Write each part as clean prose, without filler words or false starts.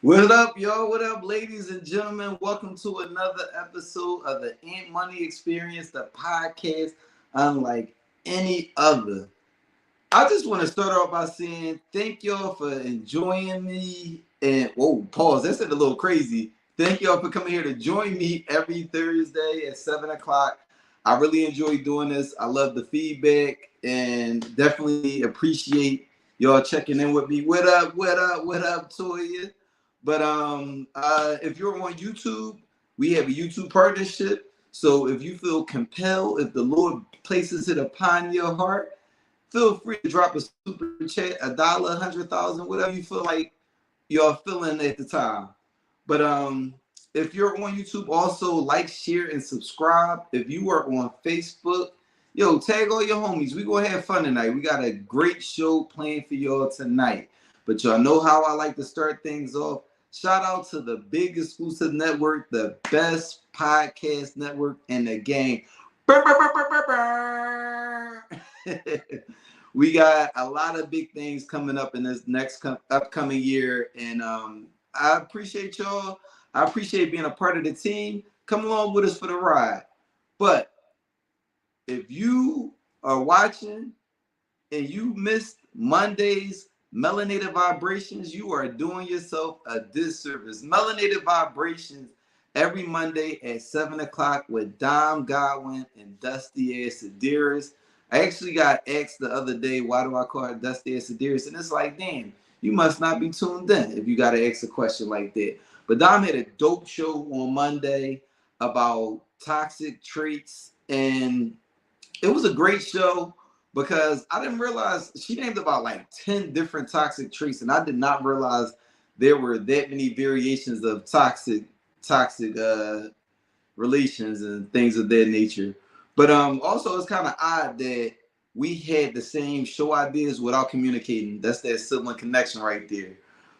What up, y'all? What up, ladies and gentlemen? Welcome to another episode of the Ant Money Experience, the podcast unlike any other. I just want to start off by saying thank y'all for enjoying me. And whoa, pause. That sounded a little crazy. Thank y'all for coming here to join me every Thursday at 7 o'clock. I really enjoy doing this. I love the feedback and definitely appreciate y'all checking in with me. What up, Toya? But if you're on YouTube, we have a YouTube partnership. So if you feel compelled, if the Lord places it upon your heart, feel free to drop a super chat, $1, 100,000, whatever you feel like you're feeling at the time. But if you're on YouTube, also like, share, and subscribe. If you are on Facebook, yo, tag all your homies. We're going to have fun tonight. We got a great show planned for y'all tonight. But y'all know how I like to start things off. Shout out to the big exclusive network, the best podcast network in the game. We got a lot of big things coming up in this next upcoming year. And I appreciate y'all. I appreciate being a part of the team. Come along with us for the ride. But if you are watching and you missed Monday's Melanated Vibrations, you are doing yourself a disservice. Melanated Vibrations every Monday at 7 o'clock with Dom Godwin and Dusty Ass Sedaris. I actually got asked the other day, why do I call it Dusty Ass Sedaris? And it's like, damn, you must not be tuned in if you got to ask a question like that. But Dom had a dope show on Monday about toxic traits, and it was a great show. Because I didn't realize she named about like 10 different toxic traits, and I did not realize there were that many variations of toxic relations and things of that nature. But also it's kind of odd that we had the same show ideas without communicating. That's that sibling connection right there.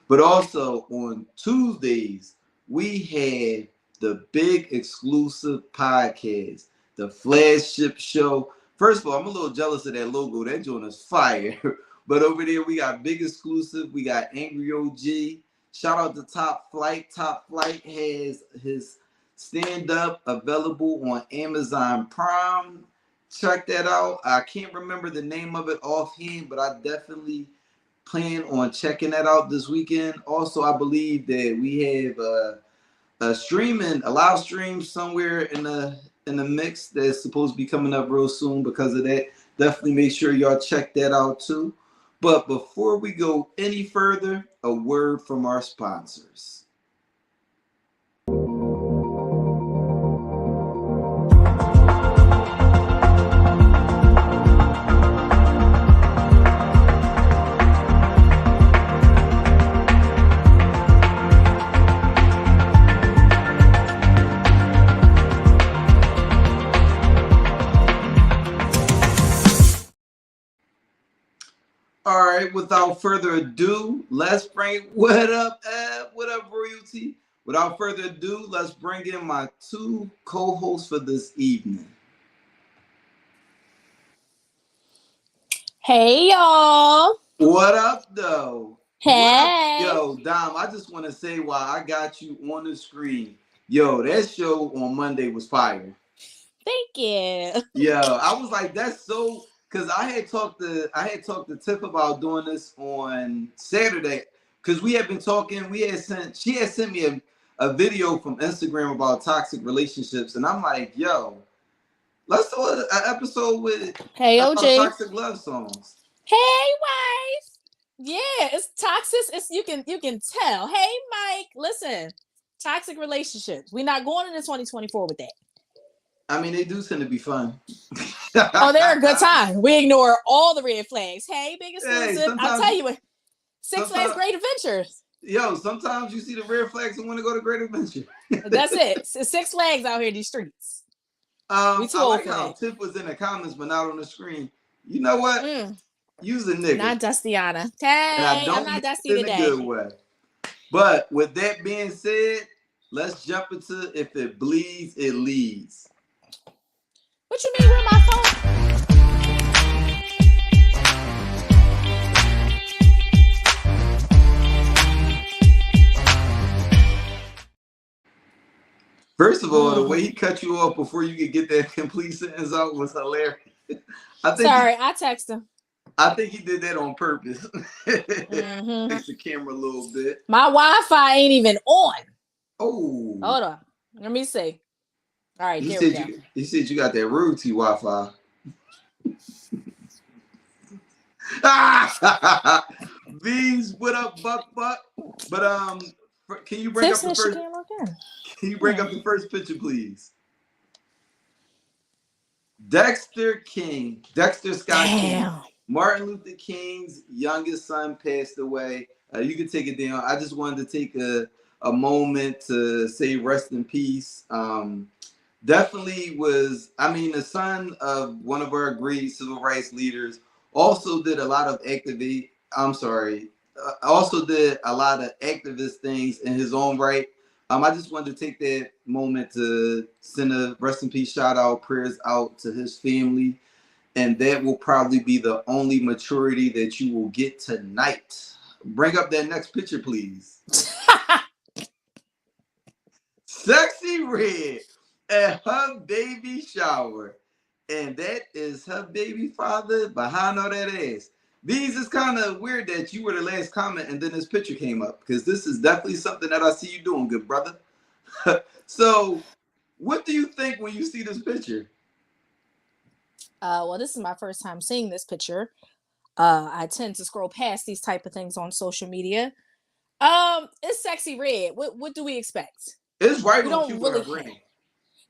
But also on Tuesdays, we had the big exclusive podcast, the Flagship Show. First of all, I'm a little jealous of that logo. That joint is fire. But over there, we got Big Exclusive. We got Angry OG. Shout out to Top Flight. Top Flight has his stand-up available on Amazon Prime. Check that out. I can't remember the name of it offhand, but I definitely plan on checking that out this weekend. Also, I believe that we have a live stream somewhere in the mix that's supposed to be coming up real soon because of that. Definitely make sure y'all check that out too. But before we go any further, a word from our sponsors. All right, without further ado, let's bring what up, royalty? Without further ado, let's bring in my two co-hosts for this evening. Hey y'all. What up, though? Hey. Yo, Dom, I just want to say why I got you on the screen. Yo, that show on Monday was fire. Thank you. Yo, I was like, that's so. Because I had talked to Tiff about doing this on Saturday. Because we had been talking. She had sent me a video from Instagram about toxic relationships, and I'm like, yo, let's do an episode with toxic love songs. Hey, wife. Yeah, it's toxic. It's you can tell. Hey, Mike, listen, toxic relationships. We're not going into 2024 with that. I mean, they do tend to be fun. Oh, they're a good time. We ignore all the red flags. Hey, Big Exclusive. I'll tell you what. Six Flags Great Adventures. Yo, sometimes you see the red flags and want to go to Great Adventure. That's it. It's Six Flags out here in these streets. I like how Tiff was in the comments but not on the screen. You know what? Use a nigga. Not Dustiana. Hey, I'm not dusty today. In a good way. But with that being said, let's jump into If It Bleeds, It Leads. What you mean, where my phone? First of all, the way he cut you off before you could get that complete sentence out was hilarious. I think Sorry, I text him. I think he did that on purpose. Fix the camera a little bit. My Wi-Fi ain't even on. Oh. Hold on. Let me see. All right, He there we go. He said you got that royalty Wi-Fi. Bees, what up, Buck? But can you bring up the first? Can you bring up the first picture, please? Dexter Scott King. Martin Luther King's youngest son passed away. You can take it down. I just wanted to take a moment to say rest in peace. Definitely was, I mean, the son of one of our great civil rights leaders, also did a lot of also did a lot of activist things in his own right. I just wanted to take that moment to send a rest in peace shout out, prayers out to his family. And that will probably be the only maturity that you will get tonight. Bring up that next picture, please. Sexy Red at her baby shower. And that is her baby father behind all that ass. These is kind of weird that you were the last comment and then this picture came up, because this is definitely something that I see you doing, good brother. So, what do you think when you see this picture? Well, this is my first time seeing this picture. I tend to scroll past these type of things on social media. It's Sexy Red. What do we expect? It's right we on don't cue really with her brain.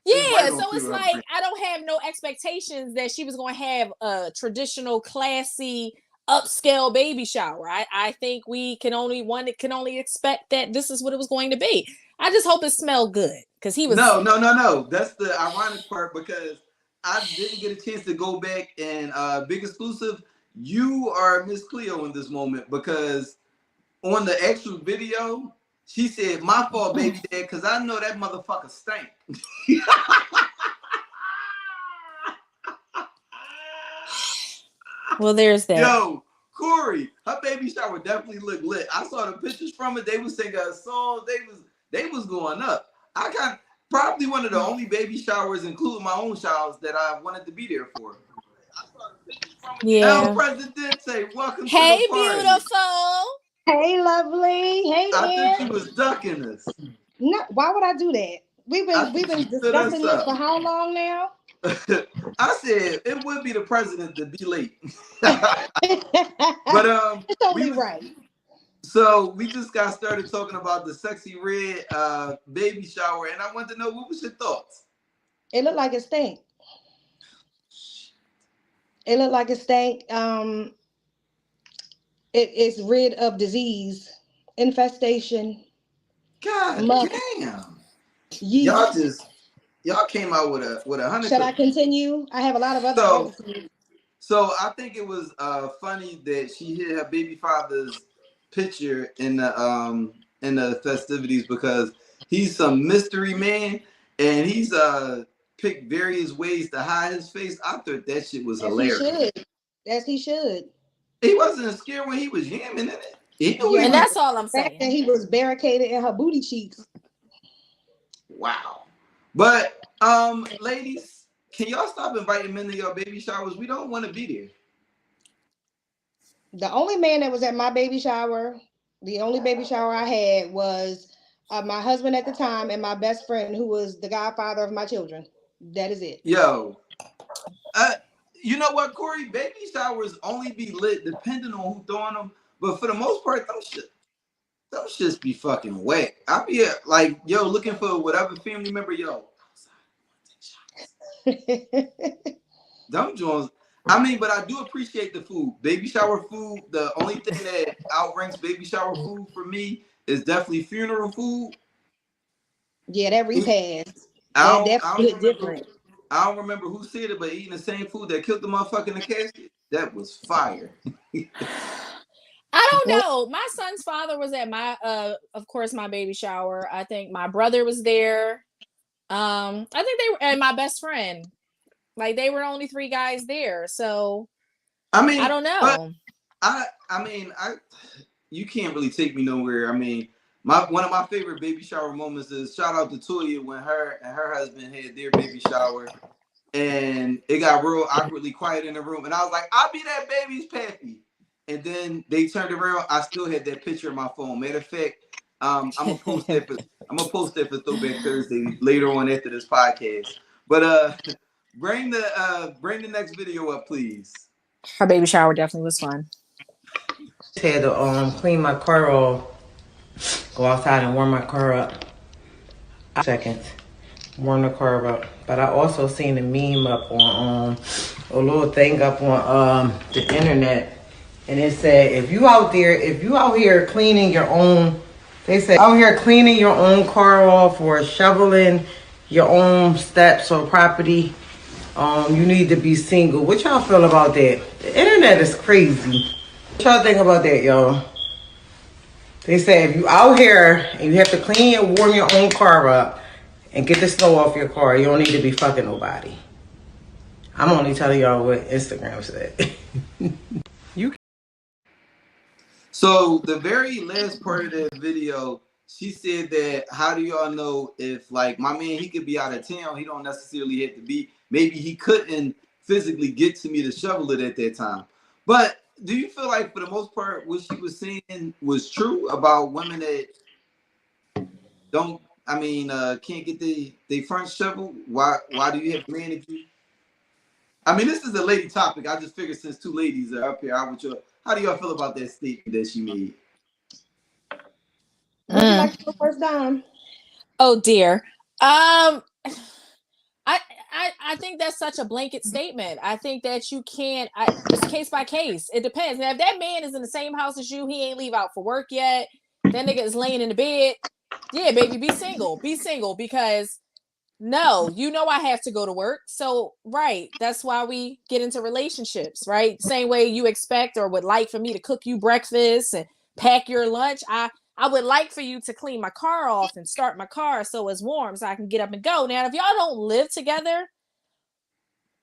Yeah, so it's like I don't have no expectations that she was going to have a traditional, classy, upscale baby shower. I think we can only expect that this is what it was going to be. I just hope it smelled good, because he was no. That's the ironic part, because I didn't get a chance to go back and big exclusive. You are Miss Cleo in this moment, because on the actual video, she said, "My fault, baby dad, because I know that motherfucker stank." Well, there's that. Yo, Corey, her baby shower definitely looked lit. I saw the pictures from it. They was singing a song. They was going up. I got probably one of the only baby showers, including my own showers, that I wanted to be there for. Yeah. El Presidente, welcome to the party. Hey, beautiful. Hey, lovely. Hey, I think you was ducking us. No, why would I do that? We've been discussing this for how long now? I said it would be the president to be late. But it's totally right. So we just got started talking about the Sexy Red baby shower, and I wanted to know, what was your thoughts? It looked like it stank. It looked like it stank. It's rid of disease, infestation. God damn! Yeast. Y'all came out with a 100. Should I continue? I have a lot of other. So I think it was funny that she hit her baby father's picture in the festivities, because he's some mystery man, and he's picked various ways to hide his face. I thought that shit was hilarious. He should. He wasn't scared when he was yamming in it. And that's all I'm saying. And he was barricaded in her booty cheeks. Wow. But ladies, can y'all stop inviting men to your baby showers? We don't want to be there. The only man that was at my baby shower, the only baby shower I had, was my husband at the time and my best friend, who was the godfather of my children. That is it. Yo, you know what, Corey? Baby showers only be lit depending on who throwing them, but for the most part, those shits be fucking whack. I be like, yo, looking for whatever family member, yo. Them Jones. I mean, but I do appreciate the food. Baby shower food. The only thing that outranks baby shower food for me is definitely funeral food. Yeah, that repast. I don't remember who said it, but eating the same food that killed the motherfucker in the casket, that was fire. I don't know. My son's father was at my of course, my baby shower. I think my brother was there. I think they were, and my best friend. Like, they were only 3 guys there. So I mean, I don't know. I mean, you can't really take me nowhere. I mean, one of my favorite baby shower moments is shout out to Toya when her and her husband had their baby shower, and it got real awkwardly quiet in the room, and I was like, "I'll be that baby's pappy," and then they turned around. I still had that picture in my phone. Matter of fact, I'm gonna post that for Throwback Thursday later on after this podcast. But bring the next video up, please. Her baby shower definitely was fun. Had to clean my car off, go outside and warm my car up. Seconds, warm the car up. But I also seen a meme up on a little thing up on the internet, and it said if you out here cleaning your own, they say out here cleaning your own car off or shoveling your own steps or property, you need to be single. What y'all feel about that? The internet is crazy. What y'all think about that, y'all? They say if you out here and you have to clean and warm your own car up and get the snow off your car, you don't need to be fucking nobody. I'm only telling y'all what Instagram said. So the very last part of that video, she said that, how do y'all know if, like, my man, he could be out of town, he don't necessarily have to be, maybe he couldn't physically get to me to shovel it at that time. But do you feel like for the most part what she was saying was true about women that can't get the front shovel? Why do you have a man if you? I mean, this is a lady topic. I just figured since two ladies are up here, how do y'all feel about that statement that she made? Would you like to go first time? Oh dear. I think that's such a blanket statement. I think that you can't. It's case by case. It depends. Now, if that man is in the same house as you, he ain't leave out for work yet. That nigga is laying in the bed. Yeah, baby, be single. Be single because no, I have to go to work. So, right, that's why we get into relationships, right? Same way you expect or would like for me to cook you breakfast and pack your lunch. I would like for you to clean my car off and start my car so it's warm so I can get up and go. Now, if y'all don't live together,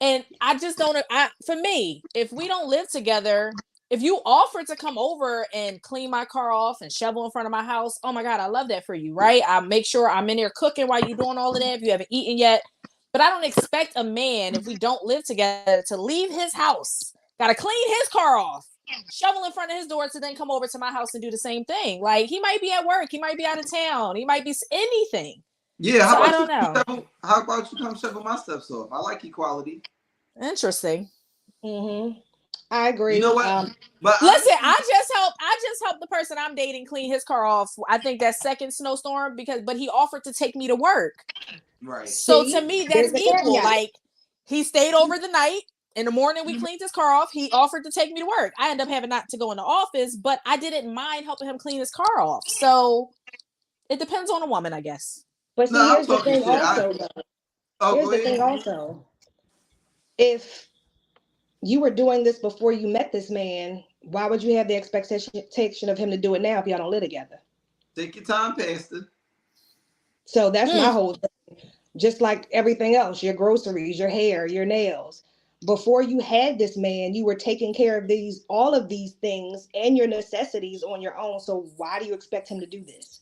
and I just don't, for me, if we don't live together, if you offer to come over and clean my car off and shovel in front of my house, oh my God, I love that for you, right? I make sure I'm in there cooking while you're doing all of that if you haven't eaten yet. But I don't expect a man, if we don't live together, to leave his house, gotta clean his car off, shovel in front of his door to then come over to my house and do the same thing. Like, he might be at work, he might be out of town, he might be anything. Yeah, so I don't know. How about you come shovel my steps off? I like equality. Interesting. Mm-hmm. I agree. You know what? But listen, I just help the person I'm dating clean his car off. I think that second snowstorm but he offered to take me to work. Right. So to me, that's equal. Like, he stayed over the night. In the morning, we cleaned his car off. He offered to take me to work. I ended up having not to go in the office, but I didn't mind helping him clean his car off. So it depends on a woman, I guess. But see, here's the thing also. If you were doing this before you met this man, why would you have the expectation of him to do it now if y'all don't live together? Take your time, Pastor. So that's my whole thing. Just like everything else, your groceries, your hair, your nails. Before you had this man, you were taking care of all of these things and your necessities on your own. So why do you expect him to do this?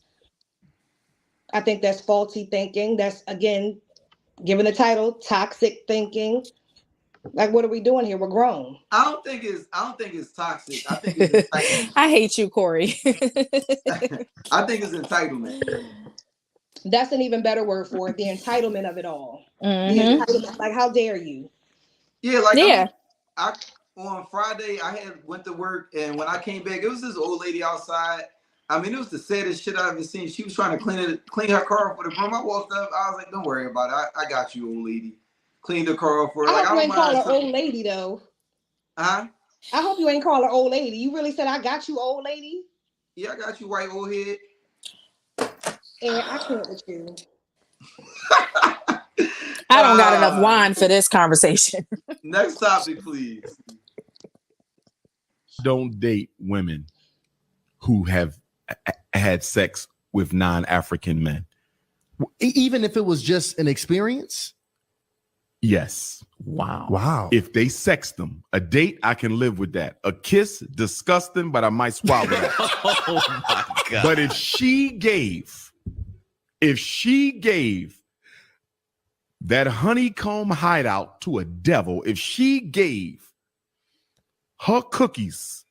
I think that's faulty thinking. That's, again, given the title, toxic thinking. Like, what are we doing here? We're grown. I don't think it's toxic. I think it's entitlement. I hate you, Corey. I think it's entitlement. That's an even better word for it. The entitlement of it all. Mm-hmm. The entitlement, like, how dare you? Yeah, I on Friday I went to work, and when I came back, it was this old lady outside. I mean, it was the saddest shit I've ever seen. She was trying to clean her car off with a broom. I walked up, I was like, "Don't worry about it. I got you, old lady." Cleaned the car off for her. I hope you ain't call her old lady though. Huh? I hope you ain't call her old lady. You really said, "I got you, old lady"? Yeah, I got you, white old head. And I can't with you. I don't got enough wine for this conversation. Next topic, please. Don't date women who have had sex with non-African men. Even if it was just an experience? Yes. Wow. If they sex them, a date, I can live with that. A kiss, disgusting, but I might swallow that. Oh my God. But if she gave that honeycomb hideout to a devil, if she gave her cookies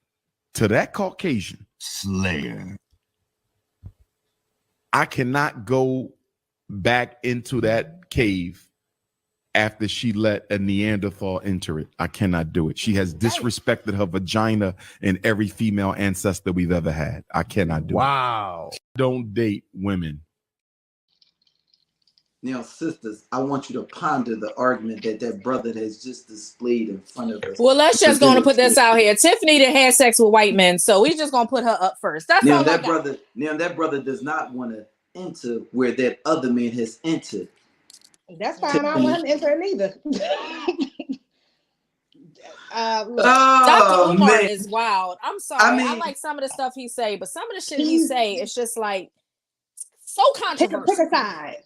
to that Caucasian Slayer, I cannot go back into that cave after she let a Neanderthal enter it. I cannot do it. She has disrespected her vagina and every female ancestor we've ever had. I cannot do it. Wow. Don't date women. Now, sisters, I want you to ponder the argument that brother has just displayed in front of us. Well, let's just going to put this out here. Tiffany done had sex with white men, so we just going to put her up first. That's now all that brother. Now that brother does not want to enter where that other man has entered. That's fine. I wasn't entering either. Dr. Umar is wild. I'm sorry. I like some of the stuff he say, but some of the shit he say is just like so controversial.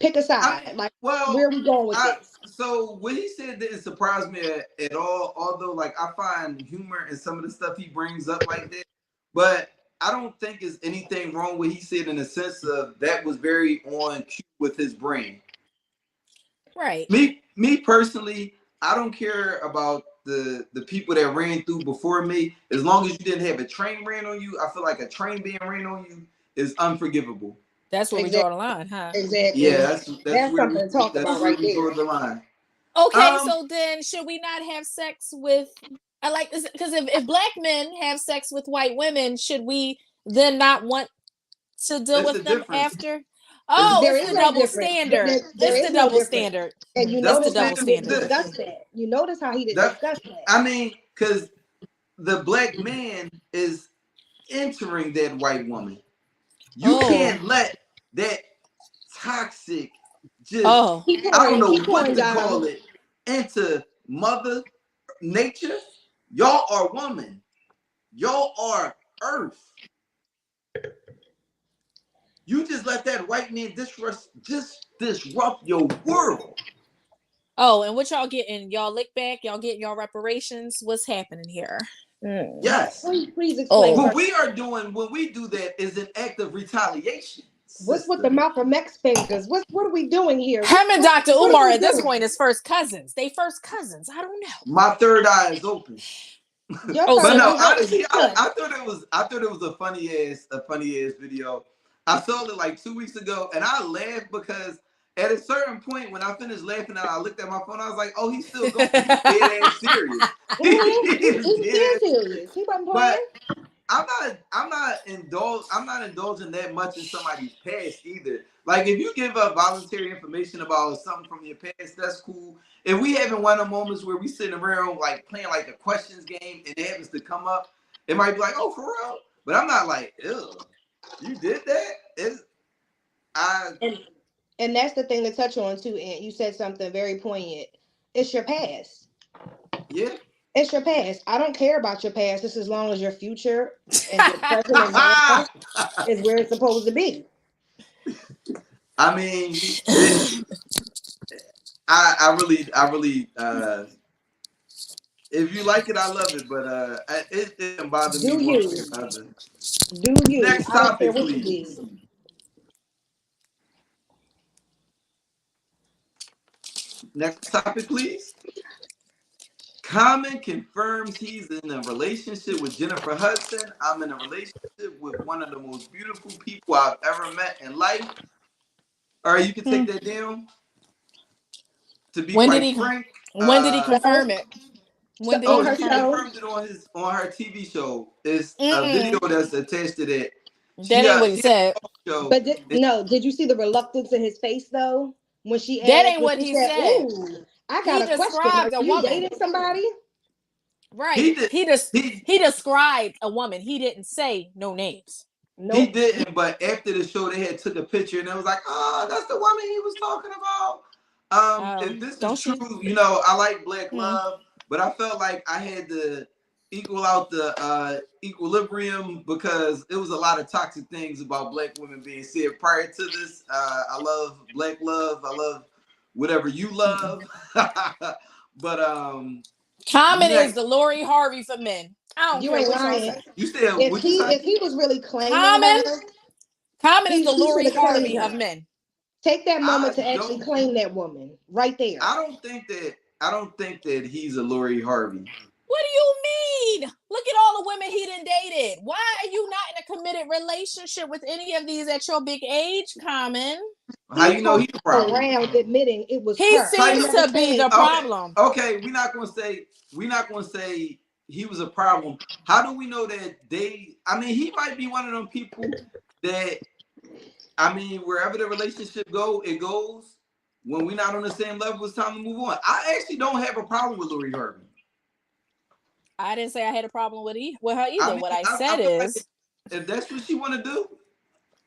Pick a side. Where are we going with this? So what he said didn't surprise me at all. Although, like, I find humor in some of the stuff he brings up like that, but I don't think there's anything wrong with what he said in the sense of that was very on cue with his brain. Right. Me personally, I don't care about the people that ran through before me. As long as you didn't have a train ran on you, I feel like a train being ran on you is unforgivable. That's where we draw the line, huh? Exactly. Yeah, that's something to talk about right there. Draw the line. Okay, so then should we not have sex with? I like this because if black men have sex with white women, should we then not want to deal with them after? Oh, it's the double standard. It's the double standard. And you notice how he didn't discuss that. You notice how he didn't discuss that. I mean, because the black man is entering that white woman. You can't let that toxic, just I don't know what to call it, into Mother Nature. Y'all are woman. Y'all are earth. You just let that white man disrupt your world. Oh, and what y'all getting? Y'all lick back? Y'all getting y'all reparations? What's happening here? Yes. Please explain. What we are doing when we do that is an act of retaliation. What's with the Malcolm X fingers? What are we doing here? Him and Dr. Umar at this point is first cousins. They first cousins. I don't know. My third eye is open. But no, honestly, I thought it was a funny ass video. I saw it like 2 weeks ago, and I laughed because at a certain point when I finished laughing and I looked at my phone, I was like, "Oh, he's still going. He's dead ass serious. He's serious. He wasn't playing." But I'm not indulging that much in somebody's past either. Like, if you give up voluntary information about something from your past, that's cool. If we having one of the moments where we sitting around like playing like a questions game and it happens to come up, it might be like, "Oh, for real?" But I'm not like, "Ew, you did that?" And that's the thing to touch on too, Aunt. You said something very poignant. It's your past. Yeah. It's your past. I don't care about your past just as long as your future and your present and past is where it's supposed to be. I mean, I really if you like it, I love it, but it didn't bother me. Do you? Next topic, please. Next topic, please. Common confirms he's in a relationship with Jennifer Hudson. I'm in a relationship with one of the most beautiful people I've ever met in life. All right, you can take that down. To be quite frank. When did he confirm it? When did he confirmed it on her TV show. It's a video that's attached to that. That ain't what he said. But did you see the reluctance in his face though? When she asked, that ain't what he said. I got a question. Are you dating somebody? Right. He described a woman. He didn't say no names. Nope. He didn't, but after the show, they had took a picture and it was like, "Oh, that's the woman he was talking about." If this is true, you know, I like black love, but I felt like I had to equal out the equilibrium because it was a lot of toxic things about black women being said prior to this. I love black love. I love whatever you love. But Common is the Lori Harvey for men. I don't care what lying. You said if he was really claiming Common, Common is the He Lori should've claimed Harvey her. of men. Take that moment I to actually don't. claim that woman right there. I don't think that he's a Lori Harvey. What do you mean? Look at all the women he done dated. Why are you not in a committed relationship with any of these at your big age, Common? How you know he's a problem? Around admitting it was He her. seems to be the problem. Okay, we're not gonna say he was a problem. How do we know that they? I mean, he might be one of them people that, I mean, wherever the relationship it goes. When we're not on the same level, it's time to move on. I actually don't have a problem with Lori Harvey. I didn't say I had a problem with her either. I mean, what I said I feel like is, if that's what she want to do,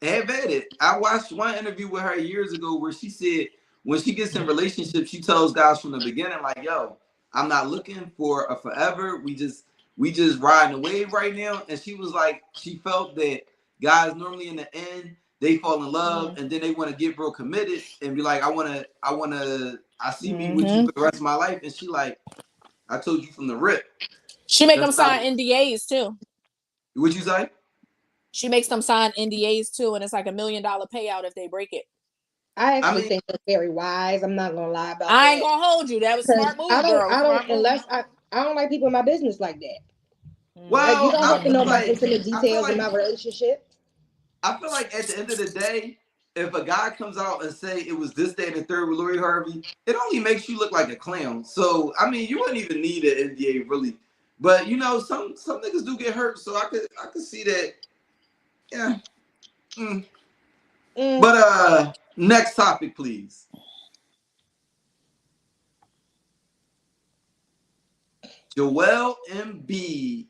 have at it. I watched one interview with her years ago where she said when she gets in relationships, she tells guys from the beginning, like, yo, I'm not looking for a forever. We just riding the wave right now. And she was like, she felt that guys normally in the end, they fall in love and then they want to get real committed and be like, I see me with you for the rest of my life. And she like, I told you from the rip. She make them sign NDAs too. What'd you say? She makes them sign NDAs too, and it's like $1 million payout if they break it. I actually think that's very wise. I'm not gonna lie about that. I ain't gonna hold you. That was smart move, girl. I don't like people in my business like that. Well, like, you don't have to know my intimate details in my relationship. I feel like at the end of the day, if a guy comes out and say it was this, that, and the third with Lori Harvey, it only makes you look like a clown. So I mean, you wouldn't even need an NDA really. But you know, some niggas do get hurt, so I could see that. Yeah. But next topic, please. Joel Embiid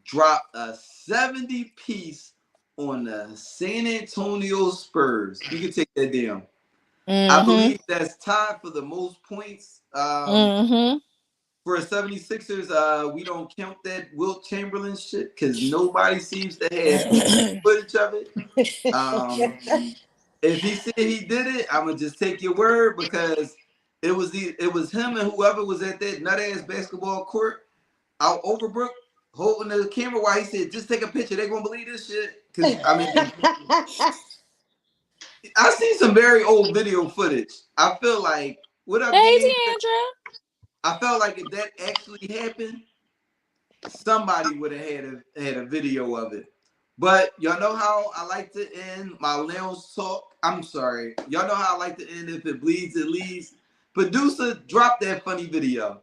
dropped a 70-piece on the San Antonio Spurs. You can take that down. I believe that's tied for the most points. For 76ers, we don't count that Wilt Chamberlain shit because nobody seems to have footage of it. If he said he did it, I'm gonna just take your word because it was him and whoever was at that nut ass basketball court out Overbrook holding the camera while he said, "Just take a picture. They gonna believe this shit." Because I mean, I see some very old video footage. I feel like Hey, Deandra. I felt like if that actually happened, somebody would have had a video of it. But y'all know how I like to end my lounge talk. I'm sorry. Y'all know how I like to end. If it bleeds, it leads. Producer, drop that funny video.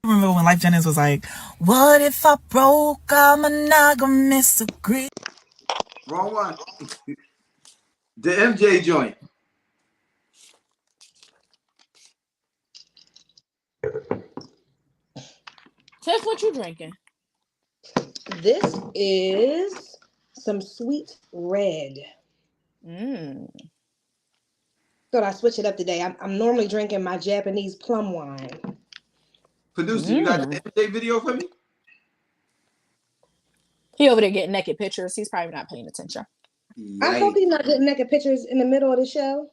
Remember when Life Jennings was like, "What if I broke our monogamous agreement?" Wrong one. The MJ joint. Tiff, what you drinking? This is some sweet red. Thought I switch it up today. I'm normally drinking my Japanese plum wine. Producer, you got the MJ video for me? He over there getting naked pictures. He's probably not paying attention. Yikes. I hope he's not getting naked pictures in the middle of the show.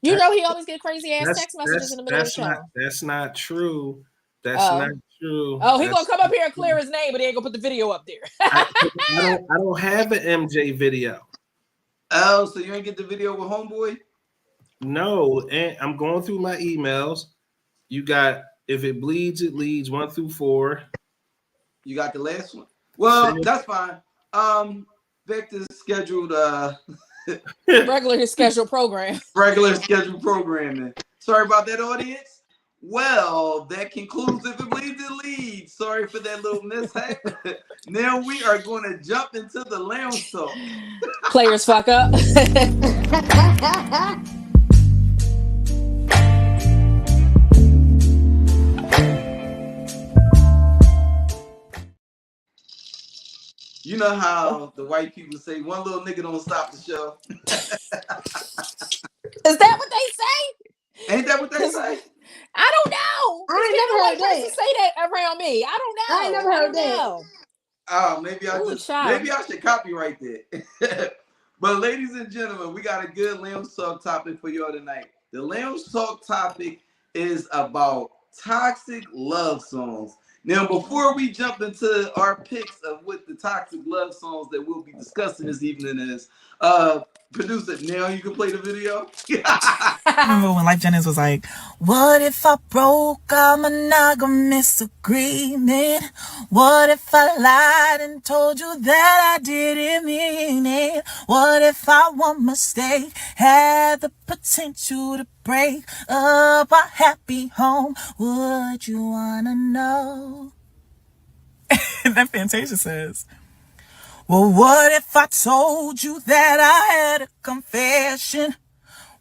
You know he always get crazy ass text messages in the middle of the show. That's not true. That's not true. Oh, he gonna come up here and clear his name, but he ain't gonna put the video up there. I don't have an MJ video. Oh, so you ain't get the video with Homeboy? No, and I'm going through my emails. You got If It Bleeds, It Leads 1 through 4. You got the last one? Well, that's fine. Back to scheduled regular scheduled program. Regular scheduled programming. Sorry about that, audience. Well, that concludes If It Bleeds, It Leads. Sorry for that little mishap. Now we are going to jump into the lounge talk. Players fuck up. You know how the white people say one little nigga don't stop the show? Is that what they say? Ain't that what they say? I don't know. I ain't never heard that. Say that around me. I don't know. I ain't never heard that. Oh, maybe I should copyright that. But ladies and gentlemen, we got a good lounge talk topic for y'all tonight. The lounge talk topic is about toxic love songs. Now, before we jump into our picks of what the toxic love songs that we'll be discussing this evening is, producer, now you can play the video. Remember when Life Jennings was like, what if I broke our monogamous agreement? What if I lied and told you that I didn't mean it? What if our one mistake had the potential to break up our happy home? Would you wanna know? And then Fantasia says, well, what if I told you that I had a confession?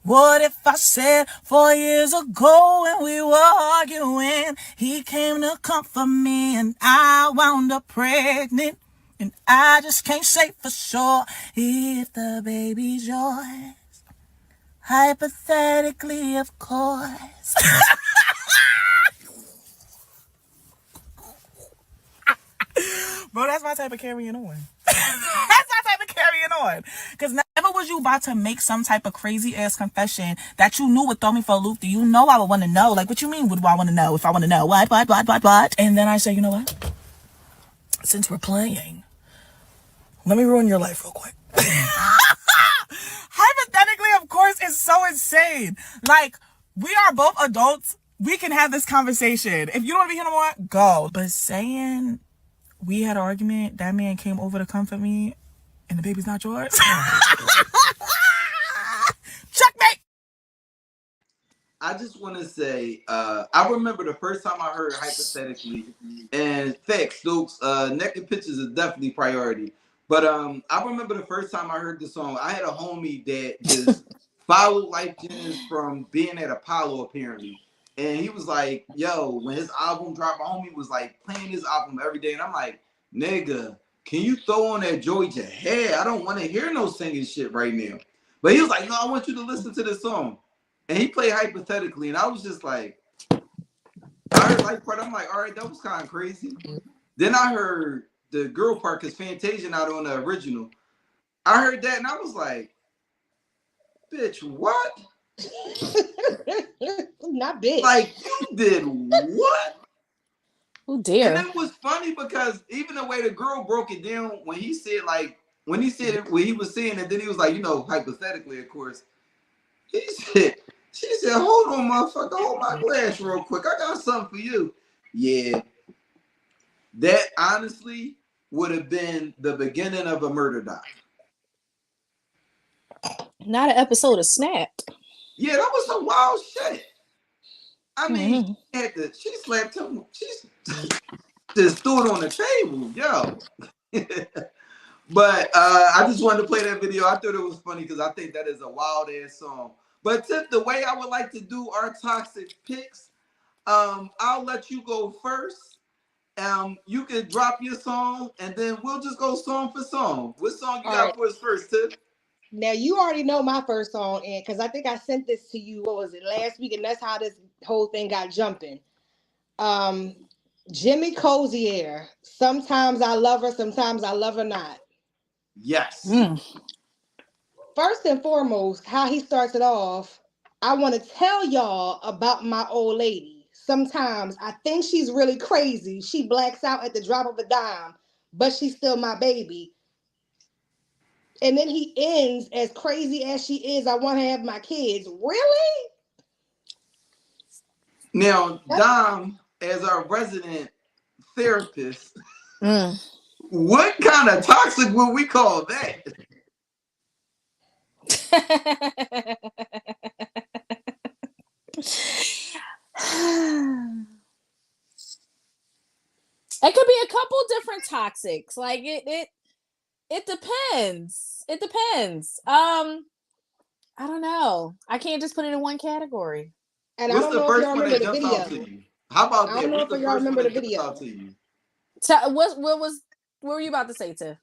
What if I said 4 years ago when we were arguing, he came to comfort me and I wound up pregnant? And I just can't say for sure if the baby's yours. Hypothetically, of course. Bro, that's my type of carrying on. That's my type of carrying on. Because never was you about to make some type of crazy ass confession that you knew would throw me for a loop. Do you know I would want to know? Like, what you mean, what do I want to know? If I want to know, what? And then I say, you know what? Since we're playing, let me ruin your life real quick. Hypothetically, of course, it's so insane. Like, we are both adults. We can have this conversation. If you don't want to be here no more, go. But saying we had an argument, that man came over to comfort me, and the baby's not yours. Checkmate. I just want to say, I remember the first time I heard Hypothetically, and facts, Stokes, naked pictures is definitely priority. But I remember the first time I heard the song, I had a homie that just followed Life Jennings from being at Apollo, apparently. And he was like, yo, when his album dropped, my homie was like playing his album every day. And I'm like, nigga, can you throw on that Georgia hair? I don't want to hear no singing shit right now. But he was like, no, I want you to listen to this song. And he played Hypothetically. And I was just like, I heard like part, I'm like, all right, that was kind of crazy. Then I heard the girl part, because Fantasia not on the original. I heard that and I was like, bitch, what? Not bitch. Like, you did what? Oh dear. And it was funny because even the way the girl broke it down when he said it, when he was saying it, then he was like, you know, hypothetically, of course. She said, hold on, motherfucker, hold my glass real quick. I got something for you. Yeah. That honestly would have been the beginning of a murder doc. Not an episode of Snapped. Yeah, that was some wild shit. I mean, she slapped him. She just threw it on the table, yo. But I just wanted to play that video. I thought it was funny because I think that is a wild ass song. But Tiff, the way I would like to do our toxic picks, I'll let you go first. You could drop your song, and then we'll just go song for song. What song you got for us first, Tiff? Now, you already know my first song, and because I think I sent this to you, what was it, last week, and that's how this whole thing got jumping. Jimmy Cozier, Sometimes I Love Her, Sometimes I Love Her Not. Yes. First and foremost, how he starts it off, I want to tell y'all about my old lady. Sometimes I think she's really crazy. She blacks out at the drop of a dime, but she's still my baby. And then he ends, as crazy as she is, I want to have my kids. Really? Now, Dom, as our resident therapist, what kind of toxic would we call that? It could be a couple different toxics. Like it depends. It depends. I don't know. I can't just put it in one category. And what's I don't the know first if y'all one remember that the jumps out video. to you? How about I don't know if y'all remember the video. What were you about to say, Tiff?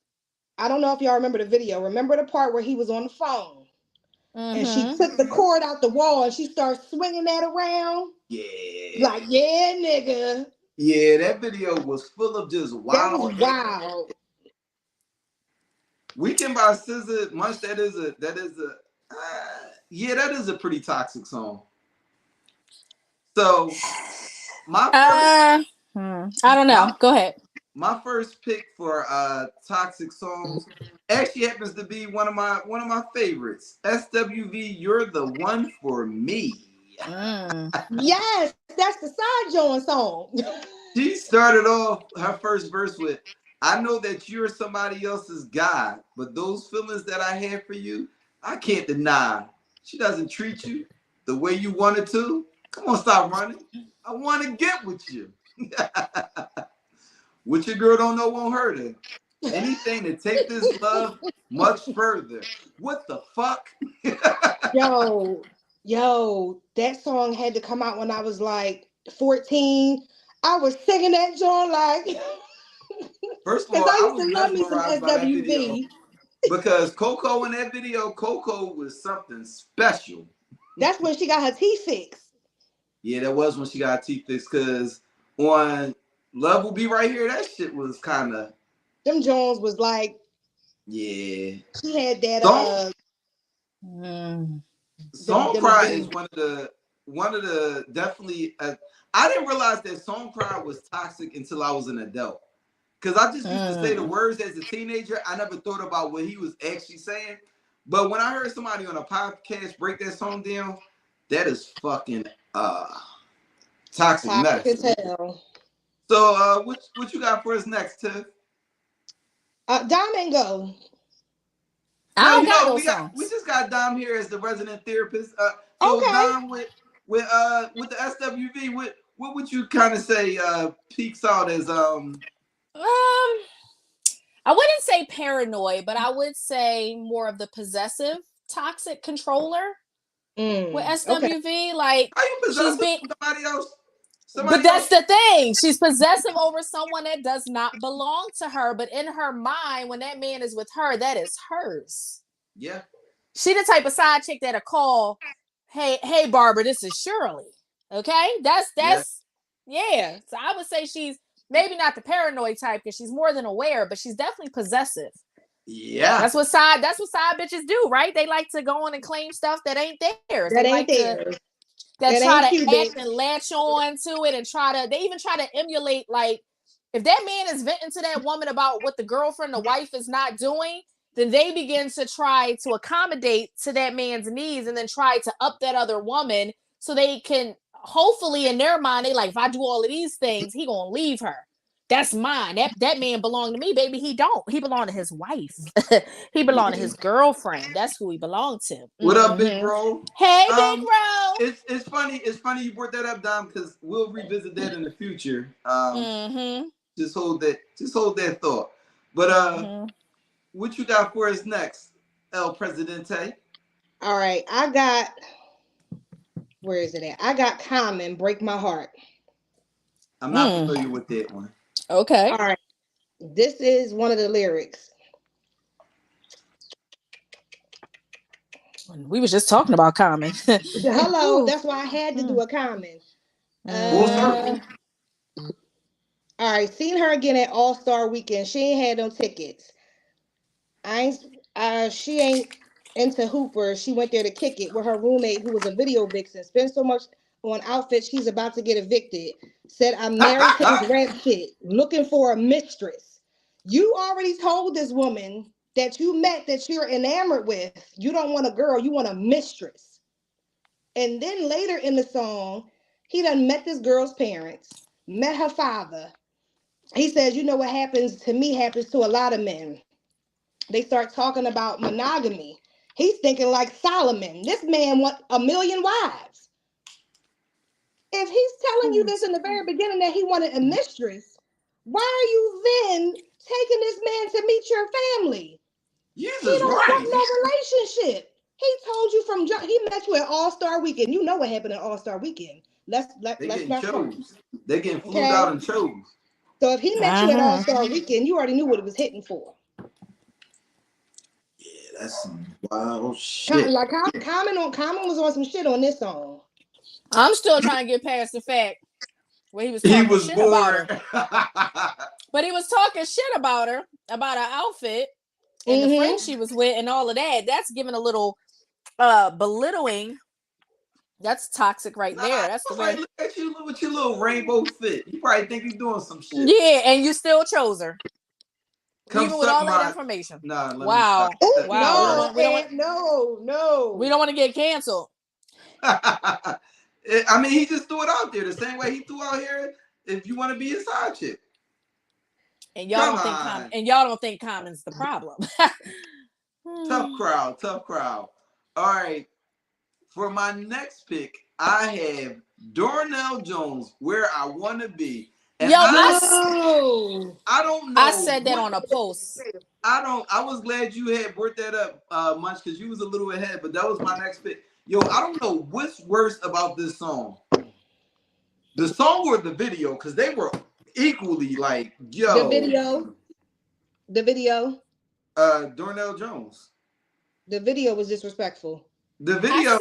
I don't know if y'all remember the video. Remember the part where he was on the phone and she took the cord out the wall and she starts swinging that around? Yeah. Like, yeah, nigga. Yeah, that video was full of just wild. That was wild. Weekend by SZA, Munch, that is a pretty toxic song. So my I don't know. Go ahead. My first pick for toxic songs actually happens to be one of my favorites. SWV, You're the One for Me. Yes, that's the side joint song. She started off her first verse with, I know that you're somebody else's guy, but those feelings that I have for you, I can't deny. She doesn't treat you the way you wanted to. Come on, stop running. I want to get with you. What your girl don't know won't hurt her. Anything to take this love much further. What the fuck? Yo, that song had to come out when I was like 14. I was singing that song like First of because all, I I used was to love me some mesmerized by that video SWV. because Coco in that video, Coco was something special. That's when she got her teeth fixed. Yeah, that was when she got her teeth fixed because on Love Will Be Right Here, that shit was kind of... Them Jones was like, yeah. she had that Song Cry is one of the definitely I didn't realize that Song Cry was toxic until I was an adult. Because I just used to say the words as a teenager. I never thought about what he was actually saying. But when I heard somebody on a podcast break that song down, that is fucking toxic mess. as hell. So what you got for us next, Tiff? Dom Go. I don't got those songs. We just got Dom here as the resident therapist. Okay. Dom with the SWV, what would you kind of say peaks out as I wouldn't say paranoid, but I would say more of the possessive, toxic controller with SWV. Okay. Like, are you possessive with somebody else? But that's the thing. She's possessive over someone that does not belong to her. But in her mind, when that man is with her, that is hers. Yeah. She the type of side chick that'll call, hey, Barbara, this is Shirley. Okay? That's yeah. So I would say she's maybe not the paranoid type because she's more than aware, but she's definitely possessive. Yeah. That's what side bitches do, right? They like to go on and claim stuff that ain't theirs. That ain't theirs. That try to act and latch on to it and they even try to emulate, like, if that man is venting to that woman about what the girlfriend, the wife is not doing, then they begin to try to accommodate to that man's needs and then try to up that other woman so they can, hopefully in their mind, they like, if I do all of these things, he gonna leave her. That's mine. That man belonged to me, baby. He don't. He belonged to his wife. He belonged to his girlfriend. That's who he belonged to. What up, Big Bro? Hey, Big Bro. It's funny. It's funny you brought that up, Dom, because we'll revisit that in the future. Just hold that thought. But what you got for us next, El Presidente? All right, I got. Where is it at? I got Common, Break My Heart. I'm not familiar with that one. Okay. All right. This is one of the lyrics. We was just talking about Common. Hello, that's why I had to do a Common. All right, seen her again at All-Star Weekend. She ain't had no tickets. She ain't into Hooper. She went there to kick it with her roommate, who was a video vixen. Spent so much on outfits, she's about to get evicted. Said, I'm married to this red shit, looking for a mistress. You already told this woman that you met, that you're enamored with. You don't want a girl, you want a mistress. And then later in the song, he done met this girl's parents, met her father. He says, you know what happens to me happens to a lot of men. They start talking about monogamy. He's thinking like Solomon. This man wants 1 million wives. If he's telling you this in the very beginning that he wanted a mistress, why are you then taking this man to meet your family? He don't want no relationship. He told you he met you at All-Star Weekend. You know what happened at All-Star Weekend. Let's not chose. They getting flew out and chose. So if he met you at All-Star Weekend, you already knew what it was hitting for. Yeah, that's some wild shit. Like Common was on some shit on this song. I'm still trying to get past the fact where he was talking shit about her. But he was talking shit about her, about her outfit and the friend she was with and all of that. That's giving a little belittling That's toxic right there. That's the way. Look at you with your little rainbow fit. You probably think you're doing some shit. Yeah, and you still chose her. Come even with all that information. Nah, wow. Wow. No. We don't want to get canceled. I mean, he just threw it out there the same way he threw out here. If you want to be a side chick, and y'all don't think Common's the problem. Tough crowd. All right, for my next pick, I have Darnell Jones, Where I Want to Be. And I don't know. I said that on a post. I was glad you had brought that up, Munch, because you was a little ahead, but that was my next pick. Yo, I don't know what's worse about this song. The song or the video, because they were equally like, yo. The video. Darnell Jones. The video was disrespectful. The video.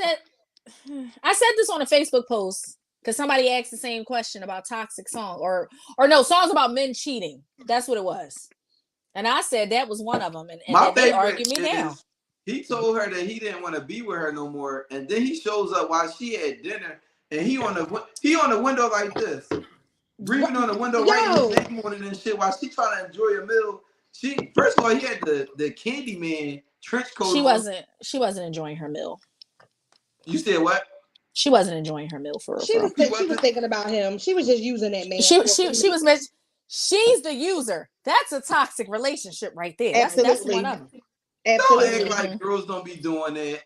I said this on a Facebook post because somebody asked the same question about toxic song or no, songs about men cheating. That's what it was. And I said that was one of them. And they argued me down. He told her that he didn't want to be with her no more. And then he shows up while she had dinner and he on the window like this. Breathing on the window, writing his name on it and shit while she trying to enjoy a meal. First of all, he had the Candyman trench coat. She wasn't enjoying her meal. You said what? She wasn't enjoying her meal for real. She was thinking about him. She was just using that man. She's the user. That's a toxic relationship right there. That's one of them. Absolutely. Don't act like girls don't be doing that.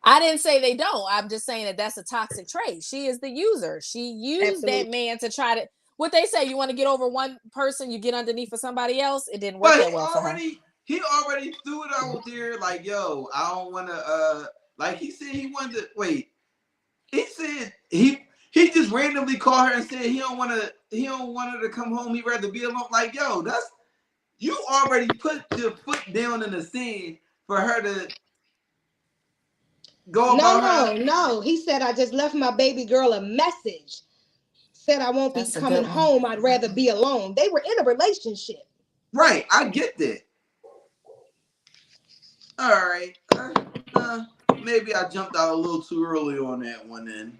I didn't say they don't. I'm just saying that that's a toxic trait. She is the user. She used that man to try to. What they say, you want to get over one person, you get underneath for somebody else. It didn't work that well for her. He already threw it out there like, yo, I don't want to. Like he said, he wanted to wait. He said he just randomly called her and said he don't want her to come home. He'd rather be alone. Like, yo, you already put your foot down in the scene for her to go about her. No. He said, I just left my baby girl a message. Said I won't be coming home. I'd rather be alone. They were in a relationship. Right. I get that. All right. Maybe I jumped out a little too early on that one then.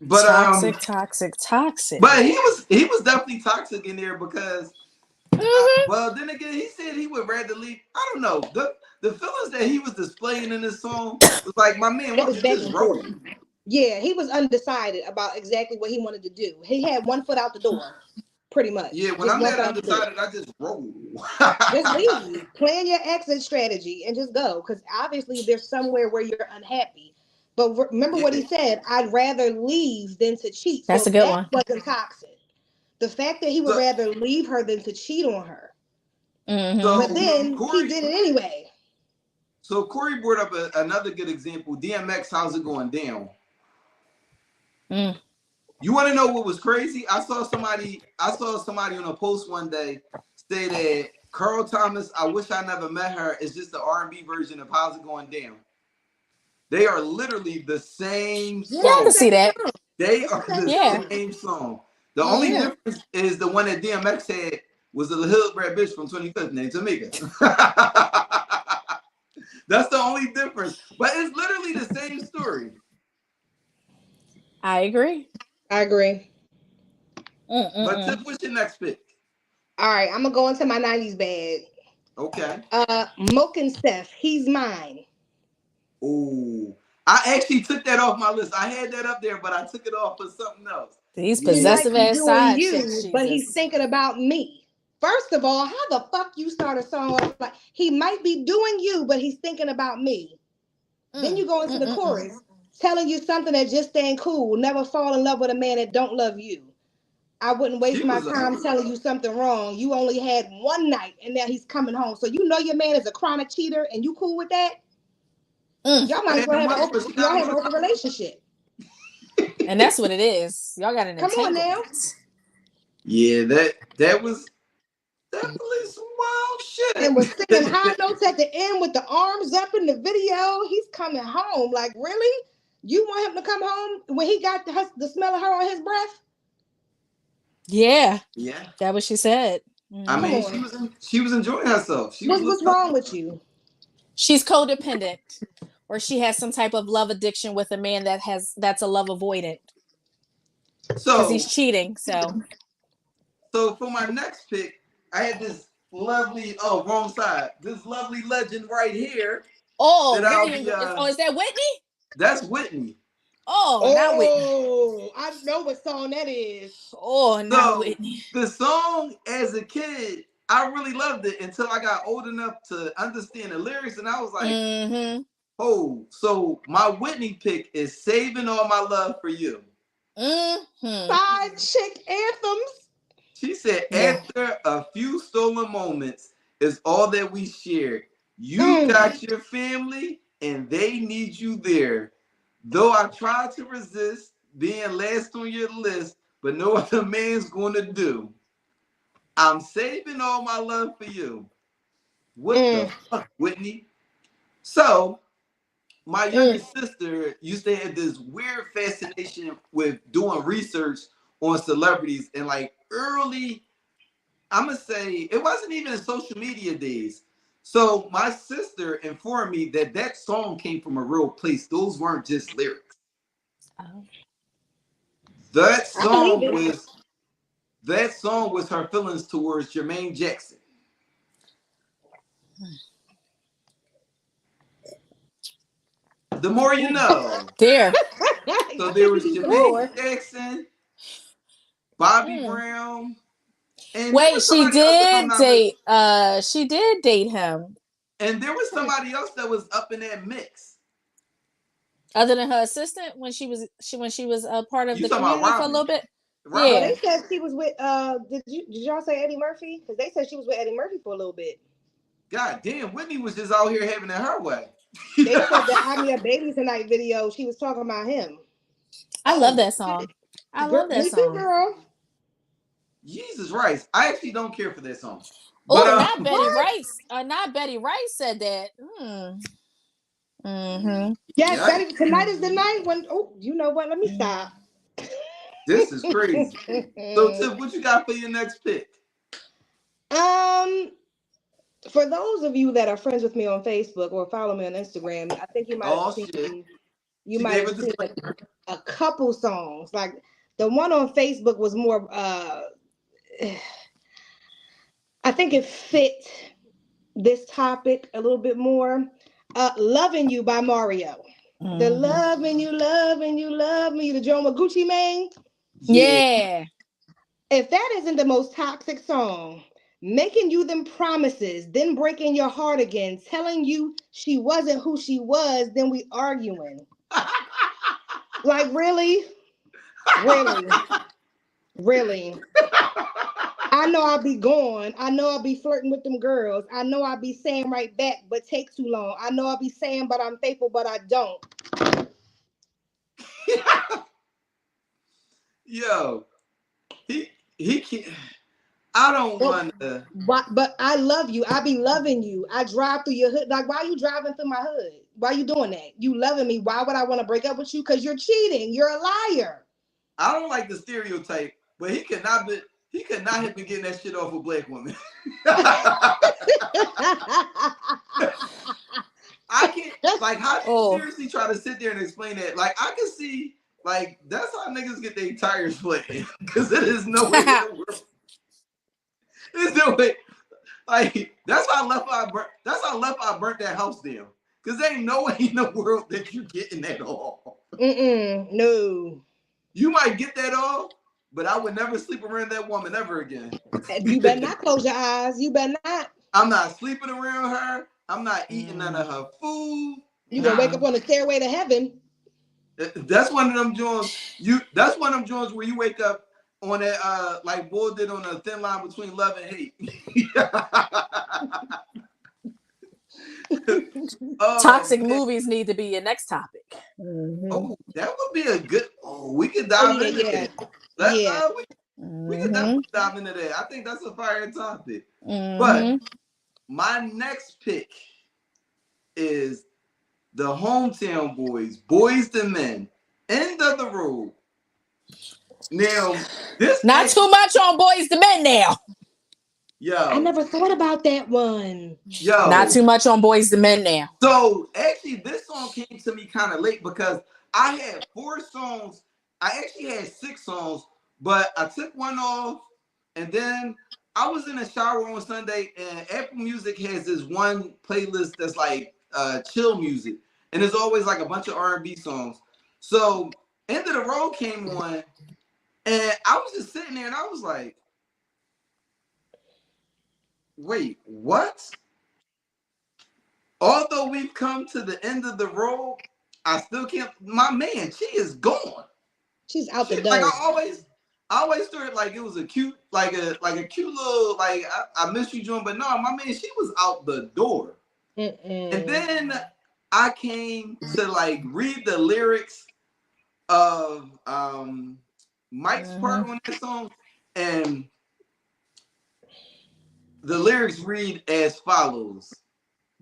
But toxic. But he was definitely toxic in there because well, then again, he said he would rather leave. I don't know. The feelings that he was displaying in this song was like, my man, what is this rolling? Yeah, he was undecided about exactly what he wanted to do. He had one foot out the door, pretty much. Yeah, when I'm that undecided, I just roll. Just leave. Plan your exit strategy and just go. Because obviously there's somewhere where you're unhappy. But remember what he said, I'd rather leave than to cheat. That's a good one. Wasn't toxic. The fact that he would rather leave her than to cheat on her. Mm-hmm. But then he did it anyway. So Corey brought up another good example. DMX, how's it going down? You want to know what was crazy? I saw somebody on a post one day say that Carl Thomas, I wish I never met her, is just the R&B version of How's It Going Down. They are literally the same song. Yeah, I can see that. They are the same song. The only difference is the one that DMX had was the hood rat bitch from 25th named Tamika. That's the only difference. But it's literally the same story. I agree. But Tip, what's your next pick? All right, I'm gonna go into my 90s bag. Okay. Moke and Steph, He's Mine. Oh, I actually took that off my list. I had that up there, but I took it off for something else. These possessive ass side chicks. But he's thinking about me. First of all, how the fuck you start a song off like he might be doing you, but he's thinking about me? Then you go into the chorus, telling you something that just ain't cool. Never fall in love with a man that don't love you. I wouldn't waste my time telling you something wrong. You only had one night, and now he's coming home. So you know your man is a chronic cheater, and you cool with that? Y'all might as well have an open relationship. And that's what it is. Y'all got an entanglement. Come on now. Yeah, that was definitely some wild shit. And was singing high notes at the end with the arms up in the video. He's coming home. Like, really? You want him to come home when he got the smell of her on his breath? Yeah. Yeah. That's what she said. I mean, she was enjoying herself. What's wrong with you? She's codependent. or she has some type of love addiction with a man that's a love avoidant. Because he's cheating. So for my next pick, I had this lovely wrong side. This lovely legend right here. Oh, is that Whitney? That's Whitney. Oh, not Whitney. Oh, I know what song that is. Oh, not Whitney. The song as a kid, I really loved it until I got old enough to understand the lyrics, and I was like, oh, so my Whitney pick is Saving All My Love for You. Side chick anthems. She said, after a few stolen moments is all that we shared. You got your family and they need you there. Though I tried to resist being last on your list, but no other man's going to do. I'm saving all my love for you. What the fuck, Whitney? So, my younger sister used to have this weird fascination with doing research on celebrities. And like early, I'm going to say, it wasn't even in social media days. So my sister informed me that song came from a real place. Those weren't just lyrics. That song was her feelings towards Jermaine Jackson. The more you know. There. So there was Jermaine Jackson, Bobby Brown. And wait, she did date him. And there was somebody else that was up in that mix. Other than her assistant when she was a part of the community for a little bit. Right. Yeah. Well, they said she was with did y'all say Eddie Murphy? Because they said she was with Eddie Murphy for a little bit. God damn, Whitney was just out here having it her way. They said the I'm Your Baby Tonight video, she was talking about him. I love that song. I love that song. Girl. Jesus Christ. I actually don't care for that song. Oh, not Betty Rice. Not Betty Rice said that. Yes, Betty, tonight is the night when you know what? Let me stop. This is crazy. So Tiff, what you got for your next pick? For those of you that are friends with me on Facebook or follow me on Instagram, I think you might have seen a couple songs. Like the one on Facebook was more I think it fit this topic a little bit more. Loving You by Mario. The loving you, the Joe Gucci Mane. Yeah. If that isn't the most toxic song, making you them promises, then breaking your heart again, telling you she wasn't who she was, then we arguing. Like, really? Really? I know I'll be gone. I know I'll be flirting with them girls. I know I'll be saying right back, but take too long. I know I'll be saying, but I'm faithful, but I don't. Yo, he can't. I don't want to. But I love you. I be loving you. I drive through your hood. Like, why are you driving through my hood? Why are you doing that? You loving me. Why would I want to break up with you? Because you're cheating. You're a liar. I don't like the stereotype, but he could not have been getting that shit off a black woman. I can't, like, how do you seriously try to sit there and explain that? Like, I can see, like, that's how niggas get their tires flattened. Because there is no way in the world. There's no way. Like, that's how I burnt that house down. Because there ain't no way in the world that you're getting that off. No. You might get that off, but I would never sleep around that woman ever again. You better not close your eyes. You better not. I'm not sleeping around her. I'm not eating none of her food. You gonna wake up on the stairway to heaven. That's one of them joints. That's one of them joints where you wake up on that like Bull did on a thin line between love and hate. Toxic movies need to be your next topic. Oh, that would be a good. Oh, we could dive into that. We could definitely dive into that. I think that's a fire topic. But my next pick is the Hometown Boys, Boys to Men, End of the Road. Now, this not too much on Boys to Men now. Yo, I never thought about that one. Yo, not too much on Boys to Men now. So actually, this song came to me kind of late because I had 4 songs. I actually had 6 songs, but I took one off, and then I was in the shower on Sunday, and Apple Music has this one playlist that's like chill music, and there's always like a bunch of R&B songs. So End of the Road came on, and I was just sitting there, and I was like, "Wait, what?" Although we've come to the end of the road, I still can't. My man, she is gone. She's out the door. Like I always thought like it was a cute, like a cute little like I miss you joint, but no, my man, she was out the door. And then I came to like read the lyrics of Mike's part on that song, and the lyrics read as follows.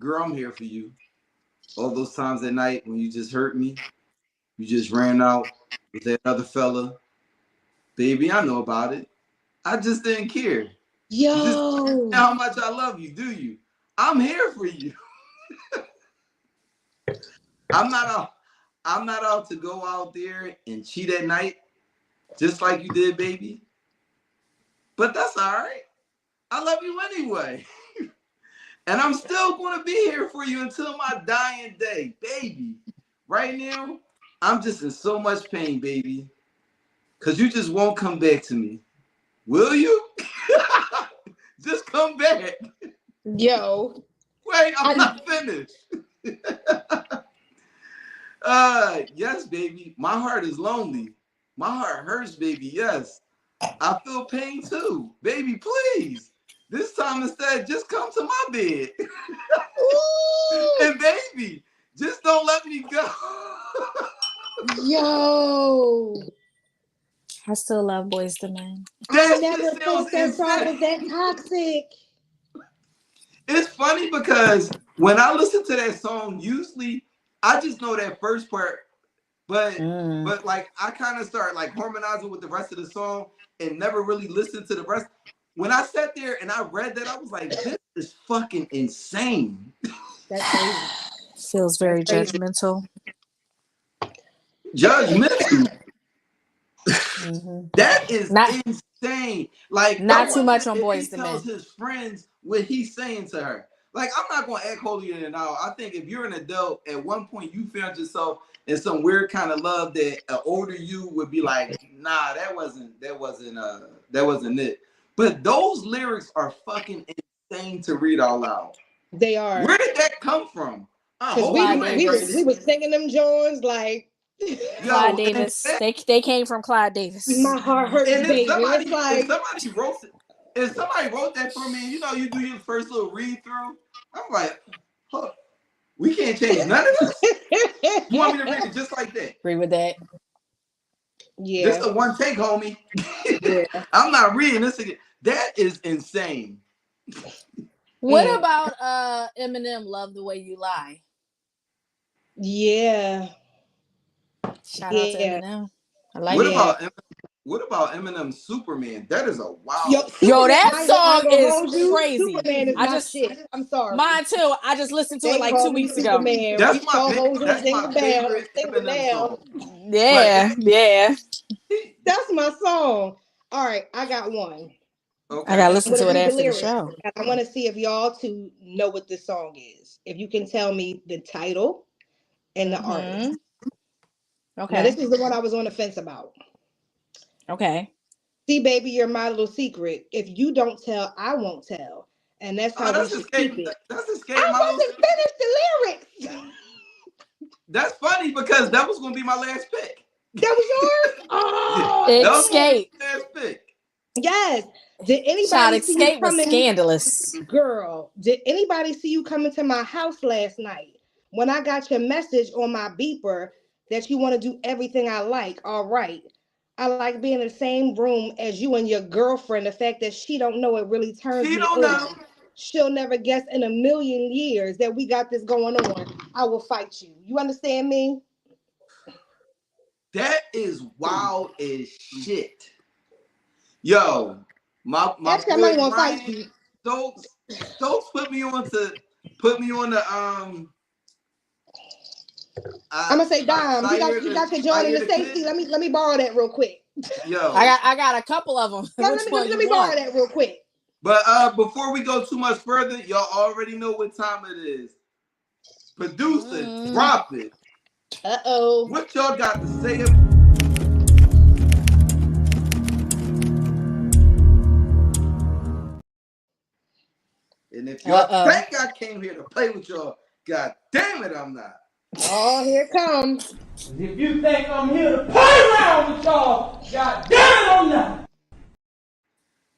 Girl, I'm here for you. All those times at night when you just hurt me, you just ran out with that other fella. Baby, I know about it. I just didn't care. Yo, you just know how much I love you, do you? I'm here for you. I'm not out to go out there and cheat at night, just like you did, baby. But that's all right. I love you anyway. And I'm still going to be here for you until my dying day, baby. Right now, I'm just in so much pain, baby. Because you just won't come back to me. Will you? Just come back. Yo. Wait, I'm not finished. Yes, baby. My heart is lonely. My heart hurts, baby. Yes. I feel pain too. Baby, please. This time instead, just come to my bed. And baby, just don't let me go. Yo. I still love Boys to Men. I never thought that song was that toxic. It's funny because when I listen to that song, usually I just know that first part, but like I kind of start like harmonizing with the rest of the song and never really listen to the rest. When I sat there and I read that, I was like, this is fucking insane. That's crazy. Feels very judgmental. Judgmental. That is insane. Like not too much on Boys to Men. He tells his friends what he's saying to her. Like, I'm not going to act holier than thou. I think if you're an adult, at one point you found yourself in some weird kind of love that an older you would be like, nah, that wasn't it. But those lyrics are fucking insane to read out loud. They are. Where did that come from? We was singing them Jones like Clyde Davis. They came from Clyde Davis. My heart hurts, baby. If somebody wrote that for me, you know, you do your first little read through. I'm like, huh, we can't change none of this. You want me to read it just like that? Agree with that. Yeah. This is a one take, homie. Yeah. I'm not reading this again. That is insane. What about Eminem, Love the Way You Lie? Yeah. Shout out to Eminem. I like it. What about Eminem Superman? That is a wild. Yo, that song is crazy. Superman is shit. I'm sorry. Mine too. I just listened to it like 2 weeks ago. That's my favorite Eminem song. Yeah, yeah. That's my song. All right, I got one. Okay. I gotta listen to it after the show. I want to see if y'all two know what this song is. If you can tell me the title and the artist. Okay. Now, this is the one I was on the fence about. Okay. See, baby, you're my little secret. If you don't tell, I won't tell. And that's how we should keep it. That's Escape. I wasn't finished the lyrics. That's funny because that was going to be my last pick. That was yours? Oh! Escape. Last pick. Yes. Did anybody see Escape was scandalous. Girl, did anybody see you coming to my house last night when I got your message on my beeper that you want to do everything I like? All right. I like being in the same room as you and your girlfriend. The fact that she don't know it really turns me on. She'll never guess in a million years that we got this going on. I will fight you. You understand me? That is wild as shit. Yo, my boy Ryan, Stokes put me on the I'm gonna say, Dom, you got your joint in the safety. Let me borrow that real quick. Yo, I got a couple of them. Let me borrow that real quick. But before we go too much further, y'all already know what time it is. Producer, drop it. What y'all got to say? And if y'all think I came here to play with y'all, god damn it, I'm not. Oh, here it comes. If you think I'm here to play around with y'all, god damn it, I'm not.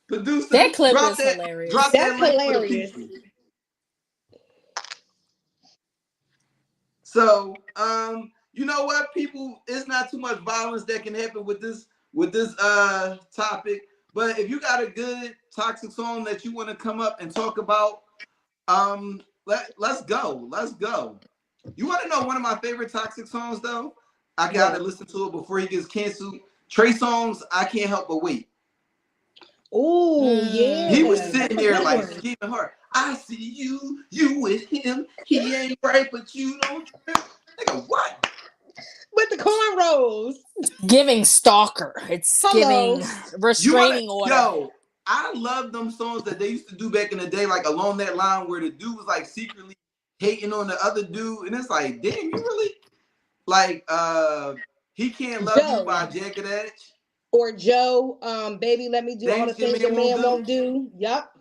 Producer, that clip is hilarious. That's hilarious. So, you know what, people? It's not too much violence that can happen with this topic. But if you got a good toxic song that you want to come up and talk about, let's go. Let's go. You want to know one of my favorite toxic songs though? I gotta listen to it before he gets canceled. Trey Songz, I Can't Help But Wait. Oh yeah. He was sitting there like scheming hard. I see you with him. He ain't right, but you don't. Nigga, what? With the cornrows. Giving stalker. It's giving restraining order. Yo, I love them songs that they used to do back in the day, like Along That Line, where the dude was like secretly hating on the other dude, and it's like, damn, you really like He Can't Love You by Jagged Edge. Or Joe, Baby Let Me Do All the Things Your Man Won't Do. Yup.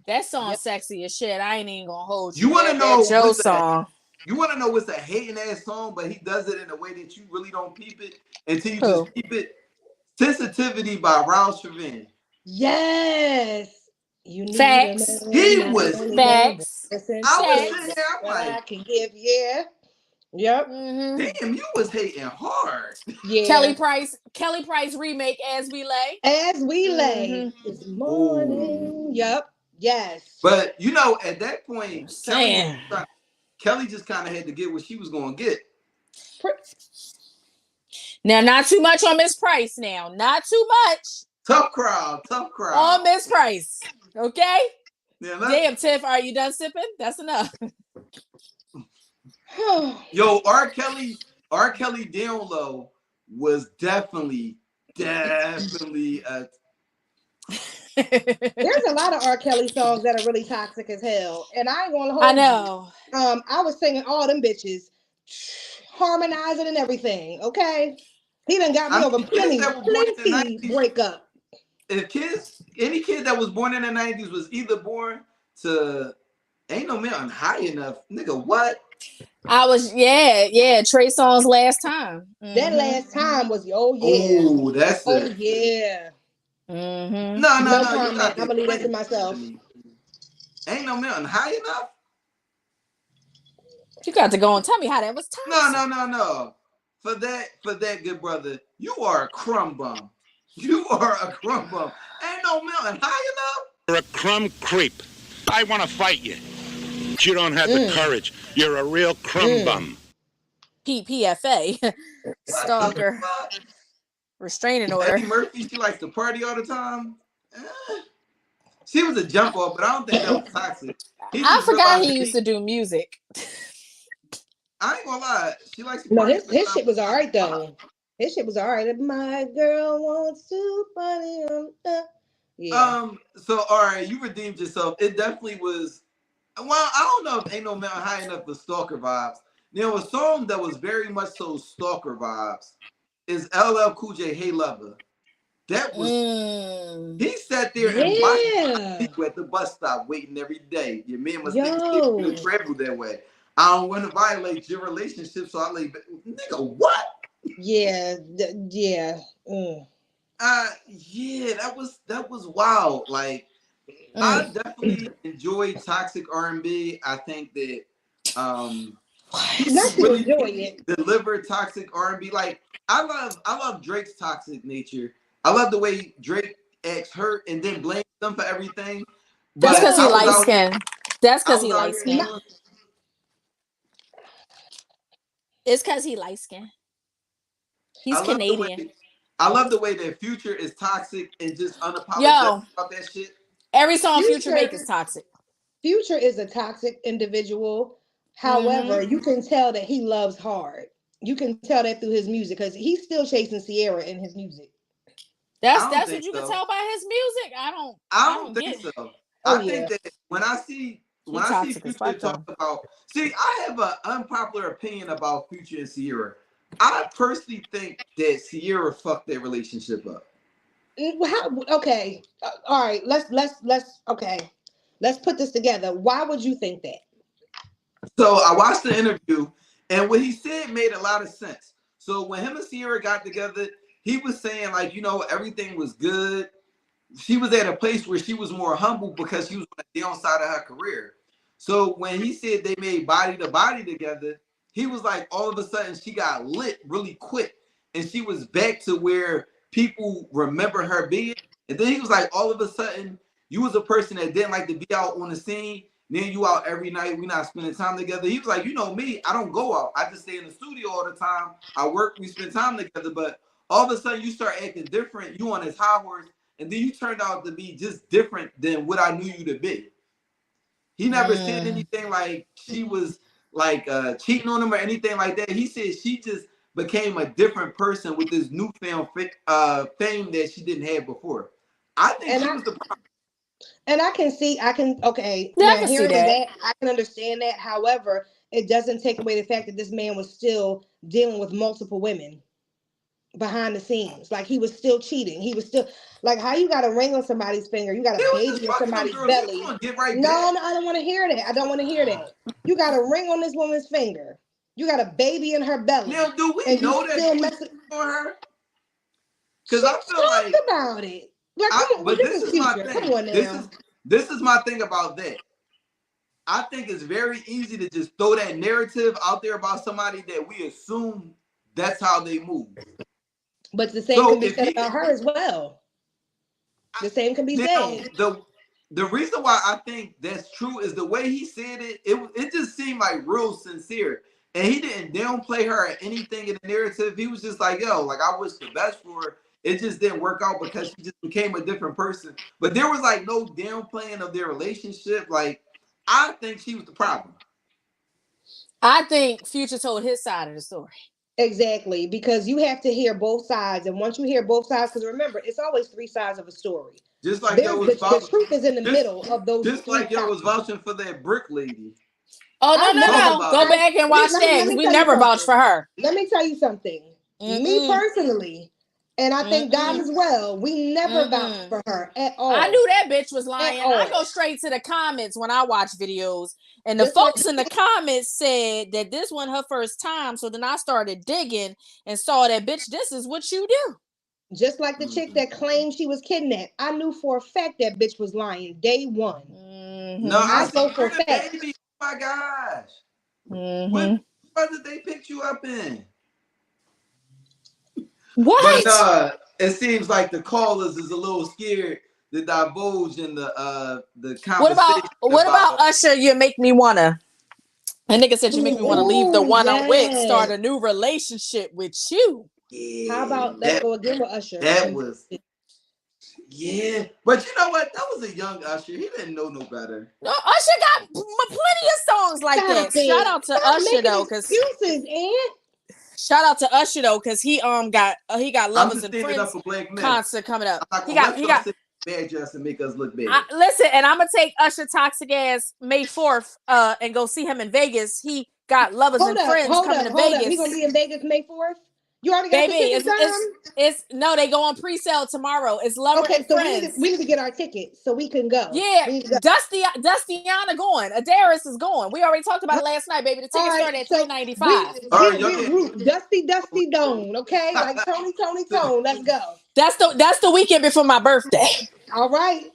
That song's sexy as shit. I ain't even gonna hold you. You want to know Joe song? You want to know what's a hating ass song, but he does it in a way that you really don't peep it until you just peep it. Sensitivity by Ralph Sivan. Yes. You need facts. He was facts. I was sitting there, I'm like, I can give, Yep. Damn, you was hating hard. Yeah. Kelly Price remake As We Lay. As We Lay. This morning. Yep. Yes. But you know, at that point, Kelly just kind of had to get what she was gonna get. Now, not too much on Miss Price now. Not too much. Tough crowd. On Miss Price. Okay? Yeah, damn, Tiff, are you done sipping? That's enough. Yo, R. Kelly down low was definitely There's a lot of R. Kelly songs that are really toxic as hell. And I ain't gonna hold you. I was singing all them bitches, harmonizing and everything, okay? He done got me over plenty breakup. Any kid that was born in the 90s was either born to Ain't No Mountain High Enough. Nigga, what? I was, Trey Songz Last Time. That Last Time was, Oh, that's it. Yeah. No. Comment. I'm gonna leave that to myself. Ain't No Mountain High Enough? You got to go and tell me how that was toxic. No. For that, good brother, you are a crumb bum. You are a crumb bum. Ain't No Mountain High Enough? You're a crumb creep. I want to fight you. But you don't have the courage. You're a real crumb bum. PFA. Stalker. Restraining order. Eddie Murphy, she likes to party all the time. She was a jump off, but I don't think that was toxic. I forgot he used to do music. I ain't gonna lie. She likes to party. His shit was all right, though. His shit was all right. My girl wants to party on yeah. So all right, you redeemed yourself. It definitely was. Well, I don't know if Ain't No Mountain High Enough for stalker vibes. You know, a song that was very much so stalker vibes is LL Cool J, Hey Lover. That was he sat there and watched people at the bus stop waiting every day. Your man must think you travel that way. I don't want to violate your relationship, so I lay back. Nigga, what? Yeah. Yeah, that was wild. Like, I definitely enjoy toxic R&B. I think that really enjoy it. Deliver toxic R&B. Like, I love Drake's toxic nature. I love the way Drake acts hurt and then blames them for everything. That's because he light skinned. That's because he light skinned. It's because he light skinned. He's Canadian. I love the way that Future is toxic and just unapologetic about that shit. Every song Future make is toxic. Future is a toxic individual. However, you can tell that he loves hard. You can tell that through his music because he's still chasing Sierra in his music. That's what you can tell by his music. I don't think so. I think that when I see Future talk about, I have an unpopular opinion about Future and Sierra. I personally think that Sierra fucked their relationship up. Okay, all right. Let's put this together. Why would you think that? So I watched the interview, and what he said made a lot of sense. So when him and Sierra got together, he was saying like, everything was good. She was at a place where she was more humble because she was on the downside of her career. So when he said they made Body to Body together, he was like, all of a sudden she got lit really quick, and she was back to where people remember her being. And then he was like, all of a sudden, you was a person that didn't like to be out on the scene. Then you out every night. We not spending time together. He was like, me, I don't go out. I just stay in the studio all the time. I work, we spend time together. But all of a sudden you start acting different. You on this high horse. And then you turned out to be just different than what I knew you to be. He never said anything like she was like cheating on him or anything like that. He said she just became a different person with this newfound fame that she didn't have before. I think she was the problem. And I can see that. I can understand that. However, it doesn't take away the fact that this man was still dealing with multiple women behind the scenes. Like he was still cheating. He was still like, how you got a ring on somebody's finger? You got a baby in somebody's belly. No, I don't want to hear that. I don't want to hear that. You got a ring on this woman's finger. You got a baby in her belly. Now, do we know that for her? Because I feel like about it. Like, but this is my thing. Come on now. This is my thing about that. I think it's very easy to just throw that narrative out there about somebody that we assume that's how they move. But the same can be said about her as well. The same can be said. The reason why I think that's true is the way he said it. It just seemed like real sincere. And he didn't downplay her or anything in the narrative. He was just like, yo, like, I wish the best for her. It just didn't work out because she just became a different person. But there was like no downplaying of their relationship. Like, I think she was the problem. I think Future told his side of the story. Exactly, because you have to hear both sides. And once you hear both sides, because remember, it's always three sides of a story. Just like the truth is in the middle of those. Just like yo was vouching for that brick lady. Oh, no. Go back and watch that. We never vouched for her. Let me tell you something. Me personally, and I think God as well, we never vouched for her at all. I knew that bitch was lying. I go straight to the comments when I watch videos. And the folks in the comments said that this wasn't her first time. So then I started digging and saw that, bitch, this is what you do. Just like the chick that claimed she was kidnapped. I knew for a fact that bitch was lying day one. No, I know for a fact. Baby. Oh my gosh. What did they pick you up in? What? But it seems like the callers is a little scared to divulge in the conversation. What about Usher? You make me wanna. A nigga said you make me wanna leave the one I'm with, start a new relationship with you. Yeah, how about let's go again with Usher? That was, but you know what? That was a young Usher. He didn't know no better. No, Usher got plenty of songs like that. Shout out to Usher though, because shout out to Usher though, because he got Lovers and Friends concert coming up. He got bad dress and make us look bad. Listen, and I'm gonna take Usher toxic ass May 4th and go see him in Vegas. He got Lovers and Friends coming to Vegas. He gonna be in Vegas May 4th. You already got the tickets. It's no, they go on pre-sale tomorrow. It's Lovers and Friends. We need to get our tickets so we can go. Yeah, Dustyana going. Adaris is going. We already talked about it last night, baby. The tickets started at $395. Dusty Dome, okay? Like Tony. Let's go. That's the weekend before my birthday. All right.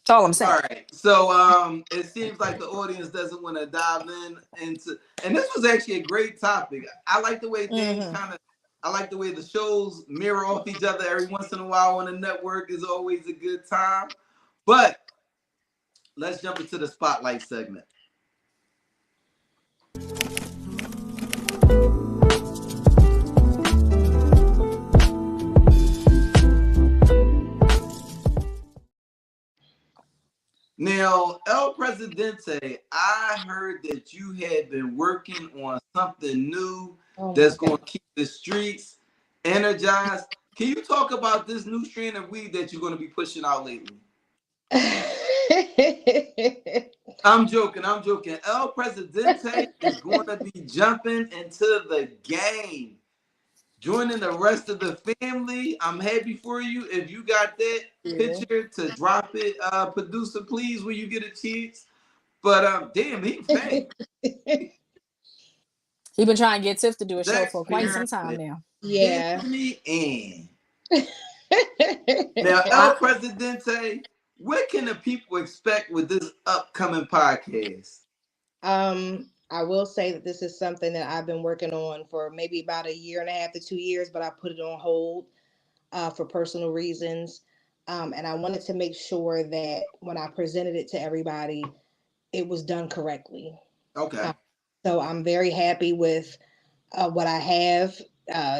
That's all I'm saying. All right. So it seems like the audience doesn't want to dive into, and this was actually a great topic. I like the way things I like the way the shows mirror off each other every once in a while on the network is always a good time. But let's jump into the spotlight segment. Presidente, I heard that you had been working on something new that's going to keep the streets energized. Can you talk about this new strain of weed that you're going to be pushing out lately? I'm joking. El Presidente is going to be jumping into the game, joining the rest of the family. I'm happy for you. If you got that picture to drop it, producer, please, when you get a chance. But damn, he fake. He been trying to get Tiff to do a show for quite some time now. Yeah. Now, El Presidente, what can the people expect with this upcoming podcast? I will say that this is something that I've been working on for maybe about 1.5 years to 2 years, but I put it on hold for personal reasons. And I wanted to make sure that when I presented it to everybody, it was done correctly. Okay. So I'm very happy with what I have.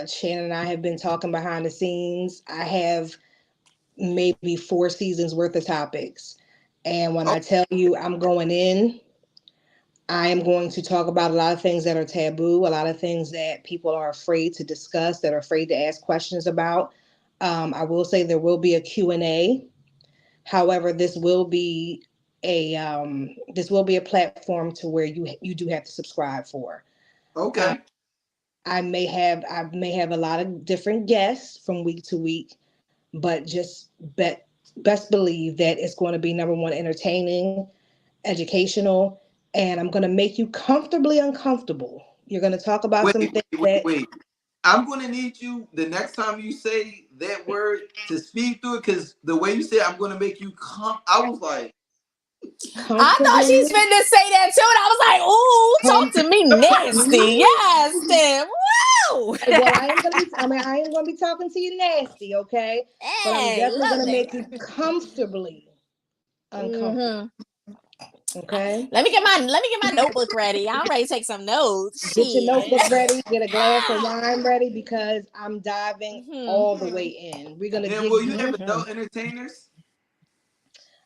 Shannon and I have been talking behind the scenes. I have maybe 4 seasons worth of topics. And when I tell you I'm going in, I am going to talk about a lot of things that are taboo, a lot of things that people are afraid to discuss, that are afraid to ask questions about. I will say there will be a Q&A. However, this will be a platform to where you do have to subscribe for. Okay. I may have a lot of different guests from week to week, but just best believe that it's going to be number one, entertaining, educational, and I'm going to make you comfortably uncomfortable. You're going to talk about some things Wait. I'm going to need you the next time you say that word to speak through it, because the way you said I'm going to make you I was like, I thought she's finna say that too, and I was like, "Ooh, talk to me nasty." Yes, then. Woo! Well, I ain't gonna be talking to you nasty, okay? But I'm definitely gonna make you comfortably uncomfortable. Okay. Let me get my notebook ready. I'm ready to take some notes. Get your notebook ready. Get a glass of wine ready, because I'm diving all the way in. We're gonna. And will you have adult entertainers?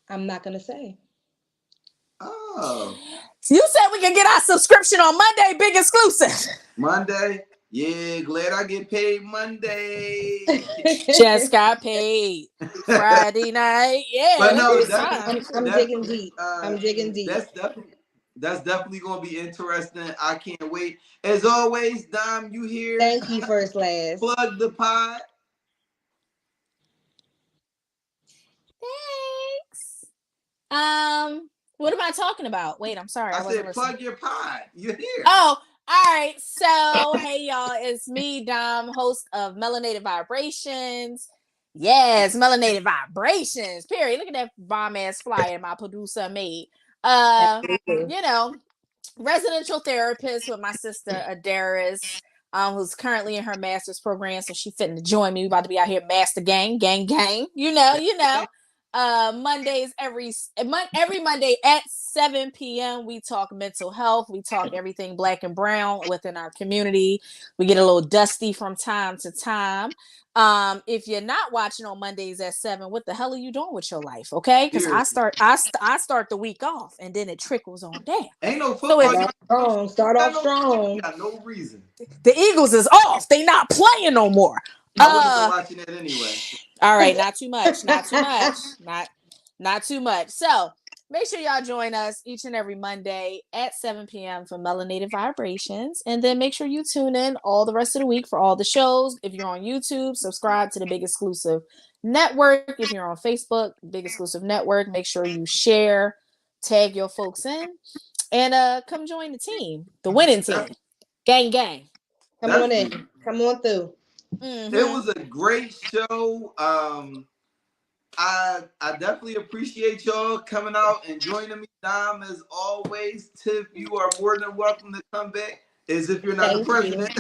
I'm not gonna say. Oh. You said we can get our subscription on Monday, big exclusive. Monday? Yeah, glad I get paid Monday. Just got paid Friday night. Yeah. But no, I'm digging deep. I'm digging deep. That's definitely gonna be interesting. I can't wait. As always, Dom, you here? Thank you, First Class. Plug the pod. Thanks. What am I talking about? Wait, I'm sorry. I said plug your pod. You're here. Oh, all right. So, hey, y'all. It's me, Dom, host of Melanated Vibrations. Yes, Melanated Vibrations. Period. Look at that bomb-ass flyer my producer made. Residential therapist with my sister, Adaris, who's currly in her master's program. So she fitting to join me. We about to be out here master gang. You know. Mondays every Monday at 7 p.m. we talk mental health. We talk everything Black and brown within our community. We get a little dusty from time to time. If you're not watching on Mondays at 7, what the hell are you doing with your life? Okay, because I start the week off and then it trickles on down. Ain't no football. Start off strong. Got no reason. The Eagles is off. They not playing no more. I wasn't watching it anyway. All right, not too much. Not too much. So make sure y'all join us each and every Monday at 7 p.m. for Melanated Vibrations. And then make sure you tune in all the rest of the week for all the shows. If you're on YouTube, subscribe to the Big Exclusive Network. If you're on Facebook, Big Exclusive Network, make sure you share, tag your folks in, and come join the team, the winning team. Gang. Come on in. Come on through. Mm-hmm. It was a great show. I definitely appreciate y'all coming out and joining me. Dom, as always. Tiff, you are more than welcome to come back, as if you're not the president.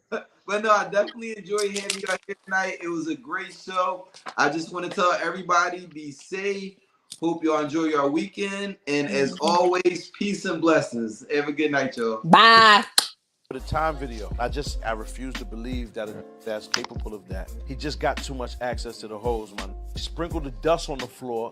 But no, I definitely enjoyed having you out here tonight. It was a great show. I just want to tell everybody, be safe. Hope y'all enjoy your weekend. And as always, peace and blessings. Have a good night, y'all. Bye. The time video, I refuse to believe that that's capable of that. He just got too much access to the hose, man. Sprinkle the dust on the floor.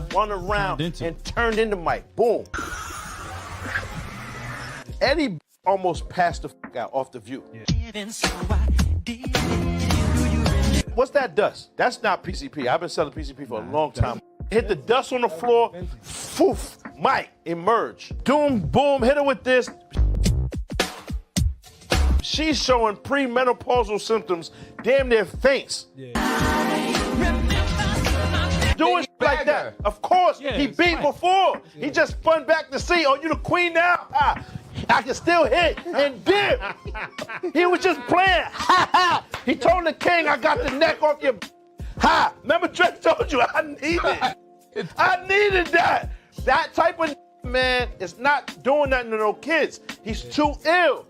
spun around and turned into Mike. Boom. Eddie almost passed the fuck out off the View. What's that dust? That's not PCP. I've been selling PCP for a long time. Hit the dust on the floor, foof, Mike, emerge. Doom, boom, hit her with this. She's showing premenopausal symptoms, damn near faints. Doing like that. Of course, he beat before. He just spun back to see, oh, you the queen now? I can still hit and dip. He was just playing. He told the king, I got the neck off your ha. Remember Drake told you I needed that. That type of man is not doing nothing to no kids. He's too ill.